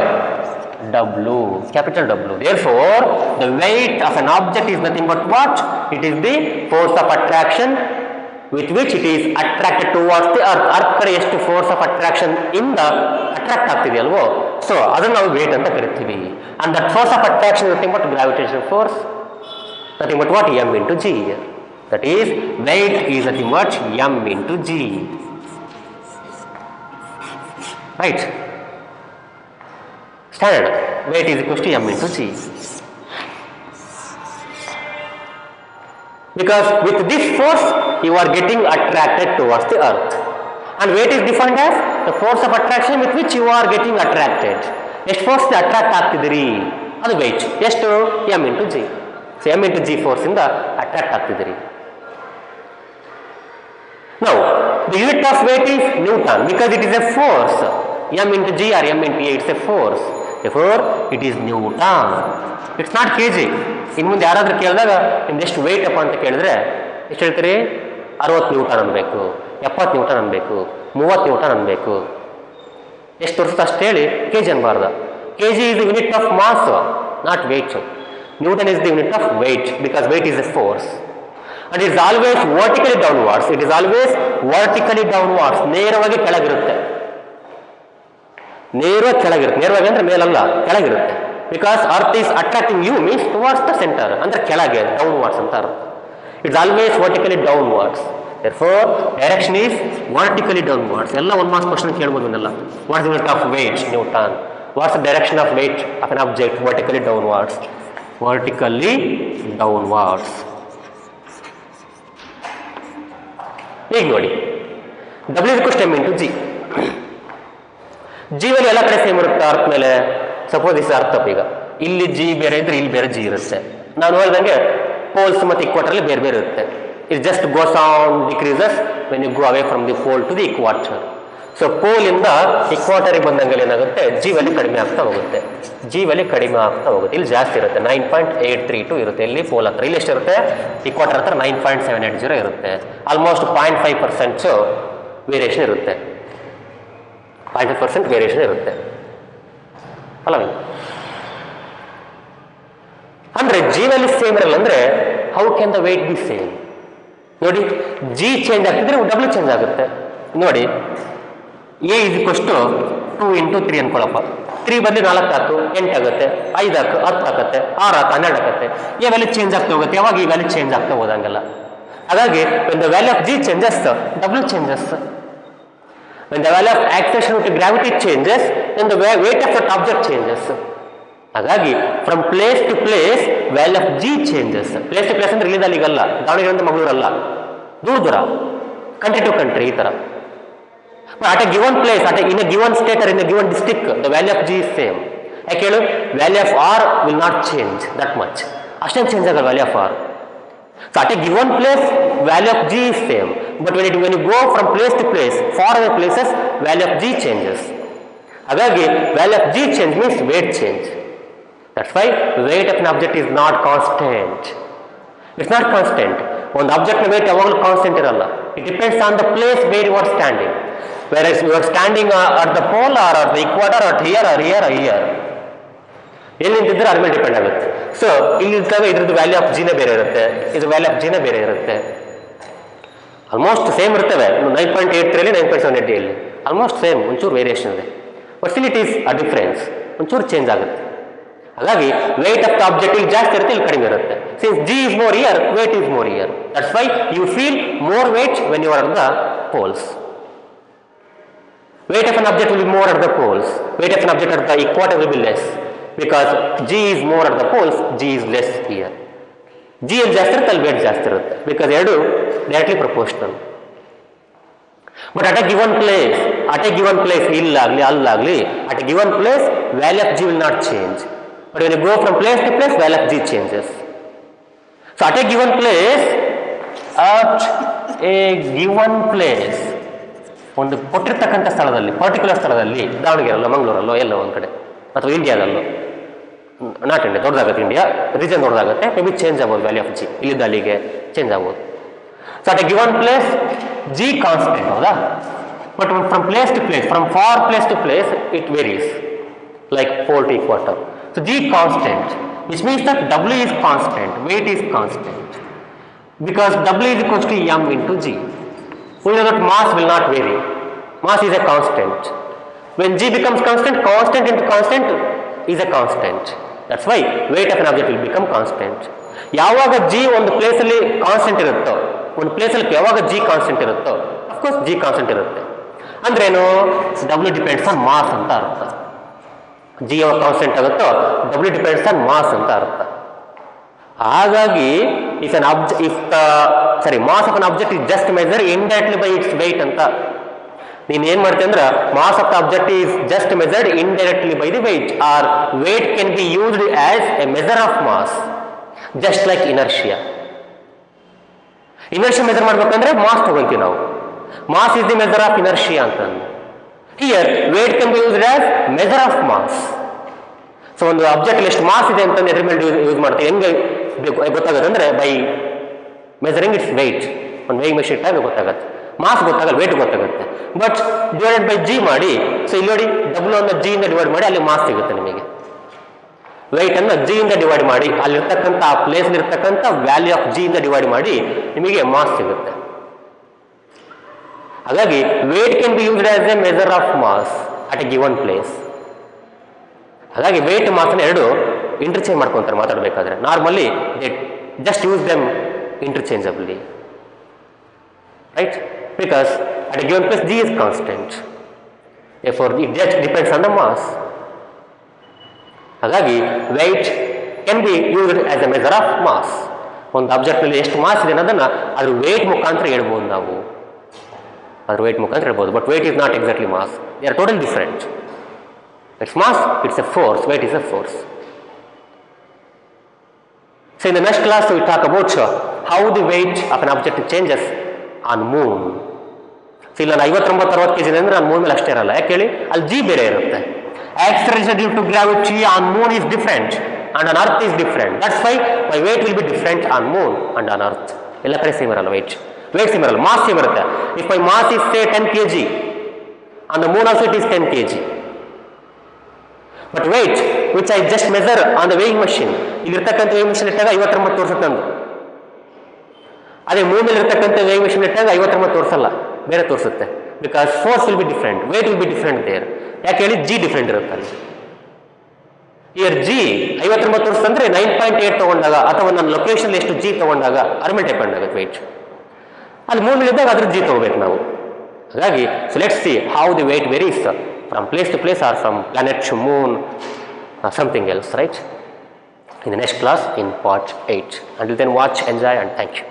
W, capital W. Therefore, the weight of an object is nothing but what? It is the force of attraction with which it is attracted towards the earth. Earth ಕಡೆ ಎಷ್ಟು force of attraction ಇಂದ attract ಆಗ್ತಿದೆ ಅಲ್ವೋ, so ಅದನ್ನು ನಾವು wait ಅಂತ ಕರಿತೀವಿ. And that force of attraction nothing but gravitation force, nothing but what? m into g. That is, weight is nothing but m into g. Right? Standard weight is equal to m into g. Because with this force you are getting attracted towards the earth, and weight is defined as the force of attraction with which you are getting attracted. ಎಷ್ಟು force attract ಆಗ್ತಿದ್ದೀರಿ ಅದು weight. ಎಷ್ಟು? m into g. So m into g force ಇಂದ attract ಆಗ್ತಿದ್ದೀರಿ. Now the unit of weight is Newton because it is a force. m into g or m into a, it's a force. Therefore it is Newton. It's not kg. ಇನ್ನು ಮುಂದೆ ಯಾರಾದ್ರೂ ಕೇಳಿದಾಗ ನಿಮ್ದು ಎಷ್ಟು weight ಅಪ್ಪ ಅಂತ ಕೇಳಿದ್ರೆ ಎಷ್ಟು ಹೇಳ್ತೀರಿ? 60 ನ್ಯೂಟನ್ ಅನ್ಬೇಕು, 70 ನ್ಯೂಟನ್ ಅನ್ಬೇಕು, 30 ನ್ಯೂಟನ್ ಅನ್ಬೇಕು. ಎಷ್ಟು ತೋರಿಸುತ್ತೆ ಅಷ್ಟು ಹೇಳಿ ಕೆ ಜಿ ಅನ್ಬಾರ್ದು. K g is the unit of mass, not weight. Newton is the unit of weight because weight is a force. And it is always vertically downwards. It is always vertically downwards. ನೇರವಾಗಿ ಕೆಳಗಿರುತ್ತೆ. ನೇರವಾಗಿ ಕೆಳಗಿರುತ್ತೆ. ನೇರವಾಗಿ ಅಂದ್ರೆ ಮೇಲಲ್ಲ, ಕೆಳಗಿರುತ್ತೆ. Because earth is attracting you means towards the center, ಅಂದ್ರೆ ಕೆಳಗೆ, downwards ಅಂತ ಅರ್ಥ. It's always vertically downwards. Therefore, direction is vertically downwards. ಎಲ್ಲ ಒನ್ ಮಾರ್ಕ್ಸ್ ಕ್ವಶನ್ ಕೇಳ್ಬೋದು ಇದನ್ನೆಲ್ಲ. What is the unit of weight? Newton. What's the direction of weight of an object? Vertically downwards. Vertically downwards. ಈಗ ನೋಡಿ, W is equal to m into g. g value ಎಲ್ಲ ಕಡೆ same ಇರುತ್ತೆ ಅರ್ಥ ಮೇಲೆ. Suppose is ಅರ್ಥ ಈಗ ಇಲ್ಲಿ ಜಿ ಬೇರೆ ಇದ್ರೆ ಇಲ್ಲಿ ಬೇರೆ ಜಿ ಇರುತ್ತೆ. ನಾನು ಹೇಳ್ದಂಗೆ ಪೋಲ್ಸ್ ಮತ್ತು ಇಕ್ವಾಟರ್ ಬೇರೆ ಬೇರೆ ಇರುತ್ತೆ. It just goes on decreases when you go away from the pole to the equator. So ಪೋಲಿಂದ ಇಕ್ವಾಟರಿಗೆ ಬಂದಂಗೆ ಏನಾಗುತ್ತೆ, ಜಿ ವ್ಯಾಲ್ಯೂ ಕಡಿಮೆ ಆಗ್ತಾ ಹೋಗುತ್ತೆ. ಜಿ ವ್ಯಾಲ್ಯೂ ಕಡಿಮೆ ಆಗ್ತಾ ಹೋಗುತ್ತೆ. ಇಲ್ಲಿ ಜಾಸ್ತಿ ಇರುತ್ತೆ, 9.832 ಇರುತ್ತೆ ಇಲ್ಲಿ ಪೋಲ್ ಹತ್ರ. ಇಲ್ಲಿ ಎಷ್ಟಿರುತ್ತೆ? ಇಕ್ವಾಟರ್ ಹತ್ರ 9.780 ಇರುತ್ತೆ. ಆಲ್ಮೋಸ್ಟ್ 0.5% ವೇರಿಯೇಷನ್ ಇರುತ್ತೆ. 0.5% ವೇರಿಯೇಷನ್ ಇರುತ್ತೆ ಅಲ್ಲ. ಅಂದ್ರೆ ಜಿ ವ್ಯಾಲ್ಯೂ ಸೇಮ್ ಇರಲ್ಲ ಅಂದ್ರೆ how can the weight be same? ನೋಡಿ, ಜಿ ಚೇಂಜ್ ಆಗ್ತಿದ್ರೆ ಡಬ್ಲ್ಯೂ ಚೇಂಜ್ ಆಗುತ್ತೆ. ನೋಡಿ, a is equals to 2 into 3 ಅನ್ಕೊಳ್ಳಪ್ಪ. 3 ಬದಲು 4 ಹಾಕು 8 ಆಗುತ್ತೆ, 5 ಹಾಕು 10 ಆಗುತ್ತೆ, 6 ಹಾಕು 12 ಆಗುತ್ತೆ. ಎ ವ್ಯಾಲ್ಯೂ ಚೇಂಜ್ ಆಗ್ತಾ ಹೋಗುತ್ತೆ. ಯಾವಾಗ ಈ ವ್ಯಾಲ್ಯೂ ಚೇಂಜ್ ಆಗ್ತಾ ಹೋದಂಗೆಲ್ಲ. ಹಾಗಾಗಿ when the value of g changes, w changes. When the value of acceleration due to gravity changes, then the weight of that object changes. ಹಾಗಾಗಿ from place to place value of g changes. Place to place ಅಂದ್ರೆ ಇಲ್ಲಿಂದ ಅಲ್ಲಿಗಲ್ಲ, ದಾವಣಗೆರೆ ಮಂಗಳೂರಲ್ಲ, ದೂರ ದೂರ, country to country ಈ ತರ. At a given place, in a given state or in a given district, the value of g is same. ಯಾಕೆ ಹೇಳು? Value of R will not change that much. ಅಷ್ಟೇನು change ಆಗಲ್ಲ value of r. So at a given place, value of g is same. But when you go from place to place, far away places, value of g changes. ಹಾಗಾಗಿ value of g change means weight change. That's why weight of an object is not constant. It's not constant. ಒಂದು object ನ weight ಯಾವಾಗಲೂ constant ಇರಲ್ಲ. It depends on the place where you are standing. Where you are standing at the pole or at the equator at here ಎಲ್ಲಿ ನಿಂತಿದ್ರೆ ಅದ್ರ ಮೇಲೆ depend ಆಗುತ್ತೆ. So ಇಲ್ಲಿ ಇದ್ದಾಗ ಇದ್ರದ್ದು ವ್ಯಾಲ್ಯೂ ಆಫ್ ಜಿನೇ ಬೇರೆ ಇರುತ್ತೆ, ಇದ್ರ ವ್ಯಾಲ್ಯೂ ಆಫ್ ಜಿನೇ ಬೇರೆ ಇರುತ್ತೆ. ಆಲ್ಮೋಸ್ಟ್ ಸೇಮ್ ಇರ್ತವೆ. 9.83 9.78 ಇಲ್ಲಿ ಆಲ್ಮೋಸ್ಟ್ ಸೇಮ್, ಒಂಚೂರು ವೇರಿಯೇಷನ್ ಇದೆ. But still it is a difference, ಒಂಚೂರು ಚೇಂಜ್ ಆಗುತ್ತೆ. ಹಾಗಾಗಿ ವೇಟ್ ಆಫ್ ದ ಆಬ್ಜೆಕ್ಟ್ ಇಲ್ಲಿ ಜಾಸ್ತಿ ಇರುತ್ತೆ, ಇಲ್ಲಿ ಕಡಿಮೆ ಇರುತ್ತೆ. Since g is more here, weight is more here. That's why you feel more weight when you are at the poles. Weight of an object will be more at the poles. Weight of an object at the equator will be less because G is more at the poles, G is less here. G ಅಲ್ಲಿ ಜಾಸ್ತಿ ಇರುತ್ತೆ, ಅಲ್ಲಿ weight ಜಾಸ್ತಿ ಇರುತ್ತೆ because ಎರಡು directly proportional. But at a given place ಇಲ್ಲಾಗಲಿ ಅಲ್ಲಾಗಲಿ, at a given place value of G will not change. But when you go from place to place, value of G changes. So at a given place, ಒಂದು ಕೊಟ್ಟಿರ್ತಕ್ಕಂಥ ಸ್ಥಳದಲ್ಲಿ, particular ಸ್ಥಳದಲ್ಲಿ, ದಾವಣಗೆರೆಯಲ್ಲೋ ಮಂಗಳೂರಲ್ಲೋ ಎಲ್ಲೋ ಒಂದು ಕಡೆ ಅಥವಾ ಇಂಡಿಯಾದಲ್ಲೋ, not India, ದೊಡ್ಡದಾಗುತ್ತೆ India, region ದೊಡ್ಡದಾಗುತ್ತೆ, ಮೇ ಬಿ ಚೇಂಜ್ ಆಗ್ಬೋದು ವ್ಯಾಲ್ಯೂ ಆಫ್ ಜಿ, ಇಲ್ಲಿಂದ ಅಲ್ಲಿಗೆ ಚೇಂಜ್ ಆಗ್ಬೋದು. So at a given place g constant, ಹೌದಾ? But from place to place, from for place to place it varies, like pole to equator. So g constant, which means that W is constant, weight is constant, because W is equals to m into G. We know that mass will not vary. Mass is a constant. When G becomes constant, constant into constant is a constant. That's why weight of an object will become constant. ಯಾವಾಗ G ಒಂದು place ಅಲ್ಲಿ constant ಇರುತ್ತೋ, ಒಂದು place ಅಲ್ಲಿ ಯಾವಾಗ G constant ಇರುತ್ತೋ, of course G constant ಇರುತ್ತೆ. ಅಂದ್ರೇನು? W ಡಿಪೆಂಡ್ಸ್ ಆನ್ ಮಾಸ್ ಅಂತ ಅರ್ಥ. G ಯಾವಾಗ ಕಾನ್ಸ್ಟೆಂಟ್ ಆಗುತ್ತೋ, W ಡಿಪೆಂಡ್ಸ್ ಆನ್ ಮಾಸ್ ಅಂತ ಅರ್ಥ. ಹಾಗಾಗಿ mass of an object is just measure indirectly by its weight ಅಂತ. ನೀನ್ ಏನ್ ಮಾಡ್ತೀಯ ಅಂದ್ರೆ, mass of the object is just measured indirectly by the weight, or weight can be used as a measure of mass, just like inertia. Inertia measure ಮಾಡ್ಬೇಕಂದ್ರೆ mass ತಗೊಂತೀವಿ ನಾವು, mass is the measure of inertia ಅಂತಂದು. Here weight can be used as measure of mass. So ಒಂದು ಆಬ್ಜೆಕ್ಟ್ ಎಷ್ಟು mass ಇದೆ ಅಂತಂದು ಎದ್ರ ಮೇಲೆ ಯೂಸ್ ಮಾಡ್ತೀವಿ. ಹೆಂಗೆ ಗೊತ್ತಾಗುತ್ತೆ ಅಂದ್ರೆ ಬೈ ಮೆಜರಿಂಗ್ ಇಟ್ಸ್ ವೆಯ್ಟ್. ಒಂದು ವೇಯಿಂಗ್ ಮೆಷಿನ್ ಇಟ್ಟಾಗ ಗೊತ್ತಾಗುತ್ತೆ, ಮಾಸ್ ಗೊತ್ತಾಗಲ್ಲ, ವೇಟ್ ಗೊತ್ತಾಗುತ್ತೆ. ಬಟ್ ಡಿವೈಡೆಡ್ ಬೈ ಜಿ ಮಾಡಿ, ಸೊ ಇಲ್ಲಿ ನೋಡಿ ಡಬ್ಲ್ಯೂ ಅನ್ನು ಜಿ ಇಂದ ಡಿವೈಡ್ ಮಾಡಿ, ಅಲ್ಲಿ ಮಾಸ್ ಸಿಗುತ್ತೆ ನಿಮಗೆ. ವೆಯ್ಟ್ ಅನ್ನು ಜಿ ಇಂದ ಡಿವೈಡ್ ಮಾಡಿ, ಅಲ್ಲಿರ್ತಕ್ಕಂಥ ಆ ಪ್ಲೇಸ್ ಇರ್ತಕ್ಕಂಥ ವ್ಯಾಲ್ಯೂ ಆಫ್ ಜಿ ಇಂದ ಡಿವೈಡ್ ಮಾಡಿ ನಿಮಗೆ ಮಾಸ್ ಸಿಗುತ್ತೆ. ಹಾಗಾಗಿ weight can be used as a measure of mass at a given place. ಹಾಗಾಗಿ ವೇಟ್ ಮಾಸ್ನ ಎರಡು ಇಂಟರ್ಚೇಂಜ್ ಮಾಡ್ಕೊಂತಾರೆ ಮಾತಾಡಬೇಕಾದ್ರೆ. Normally they just use them interchangeably, right? Because at a given place G is constant, therefore it just depends on the mass. ಹಾಗಾಗಿ weight can be used as a measure of mass. ಒಂದು object ನಲ್ಲಿ ಎಷ್ಟು mass ಇದೆ ಅನ್ನೋದನ್ನ ಅದ್ರ weight ಮುಖಾಂತರ ಹೇಳ್ಬೋದು ನಾವು, ಅದ್ರ ವೇಟ್ ಮುಖಾಂತರ ಹೇಳ್ಬೋದು. But weight is not exactly mass, they are total different. It's mass, it's a force, weight is a force. So in the next class we talk about how the weight of an object changes on moon. So ಇಲ್ಲಿ ನಾನು 59-60 kg ಅಂದ್ರೆ ನಾನು Moon ಮೇಲೆ ಅಷ್ಟೇ ಇರಲ್ಲ. ಯಾಕೆ ಹೇಳಿ? ಅಲ್ಲಿ ಜಿ ಬೇರೆ ಇರುತ್ತೆ. Acceleration due to gravity on moon is different and on earth is different. That's why my weight will be different on moon and on earth. ಎಲ್ಲ ಕಡೆ ಸೇಮ್ ಇರಲ್ಲ weight ಸೇಮ್ ಇರಲ್ಲ, ಮಾಸ್ ಸೇಮ್ ಇರುತ್ತೆ. If my mass is say 10 kg, on the moon also it is 10 kg. But weight which I just measure on the weighing machine, ಇಲ್ಲಿರ್ತಕ್ಕಂಥ weighing mission ಇಟ್ಟಾಗ 59 ತೋರಿಸುತ್ತೆ ನಂದು. ಅದೇ ಮೂನಲ್ಲಿ ಇರ್ತಕ್ಕಂಥ ವೇಯಿಂಗ್ ಮಿಷನ್ ಇಟ್ಟಾಗ 59 ತೋರಿಸಲ್ಲ, ಬೇರೆ ತೋರಿಸುತ್ತೆ. Because force will be different, weight will be different there. ಯಾಕೆ ಹೇಳಿ? ಜಿ ಡಿಫರೆಂಟ್ ಇರುತ್ತೆ ಅಲ್ಲಿ. ಇಯರ್ ಜಿ 59 ತೋರಿಸ್ತಂದ್ರೆ 9.8 ತಗೊಂಡಾಗ ಅಥವಾ ನನ್ನ ಲೊಕೇಶನ್ ಎಷ್ಟು ಜಿ ತಗೊಂಡಾಗ ಅದ್ರ ಮೇಲೆ ಡಿಪೆಂಡ್ ಆಗುತ್ತೆ ವೇಟ್. ಅಲ್ಲಿ ಮೂನಲ್ಲಿ ಇದ್ದಾಗ ಅದ್ರ ಜಿ ತಗೋಬೇಕು ನಾವು. ಹಾಗಾಗಿ so let's see how the weight varies from place to place or from planet to moon or something else, right? In the next class in part 8. Until then, watch, enjoy and thank you.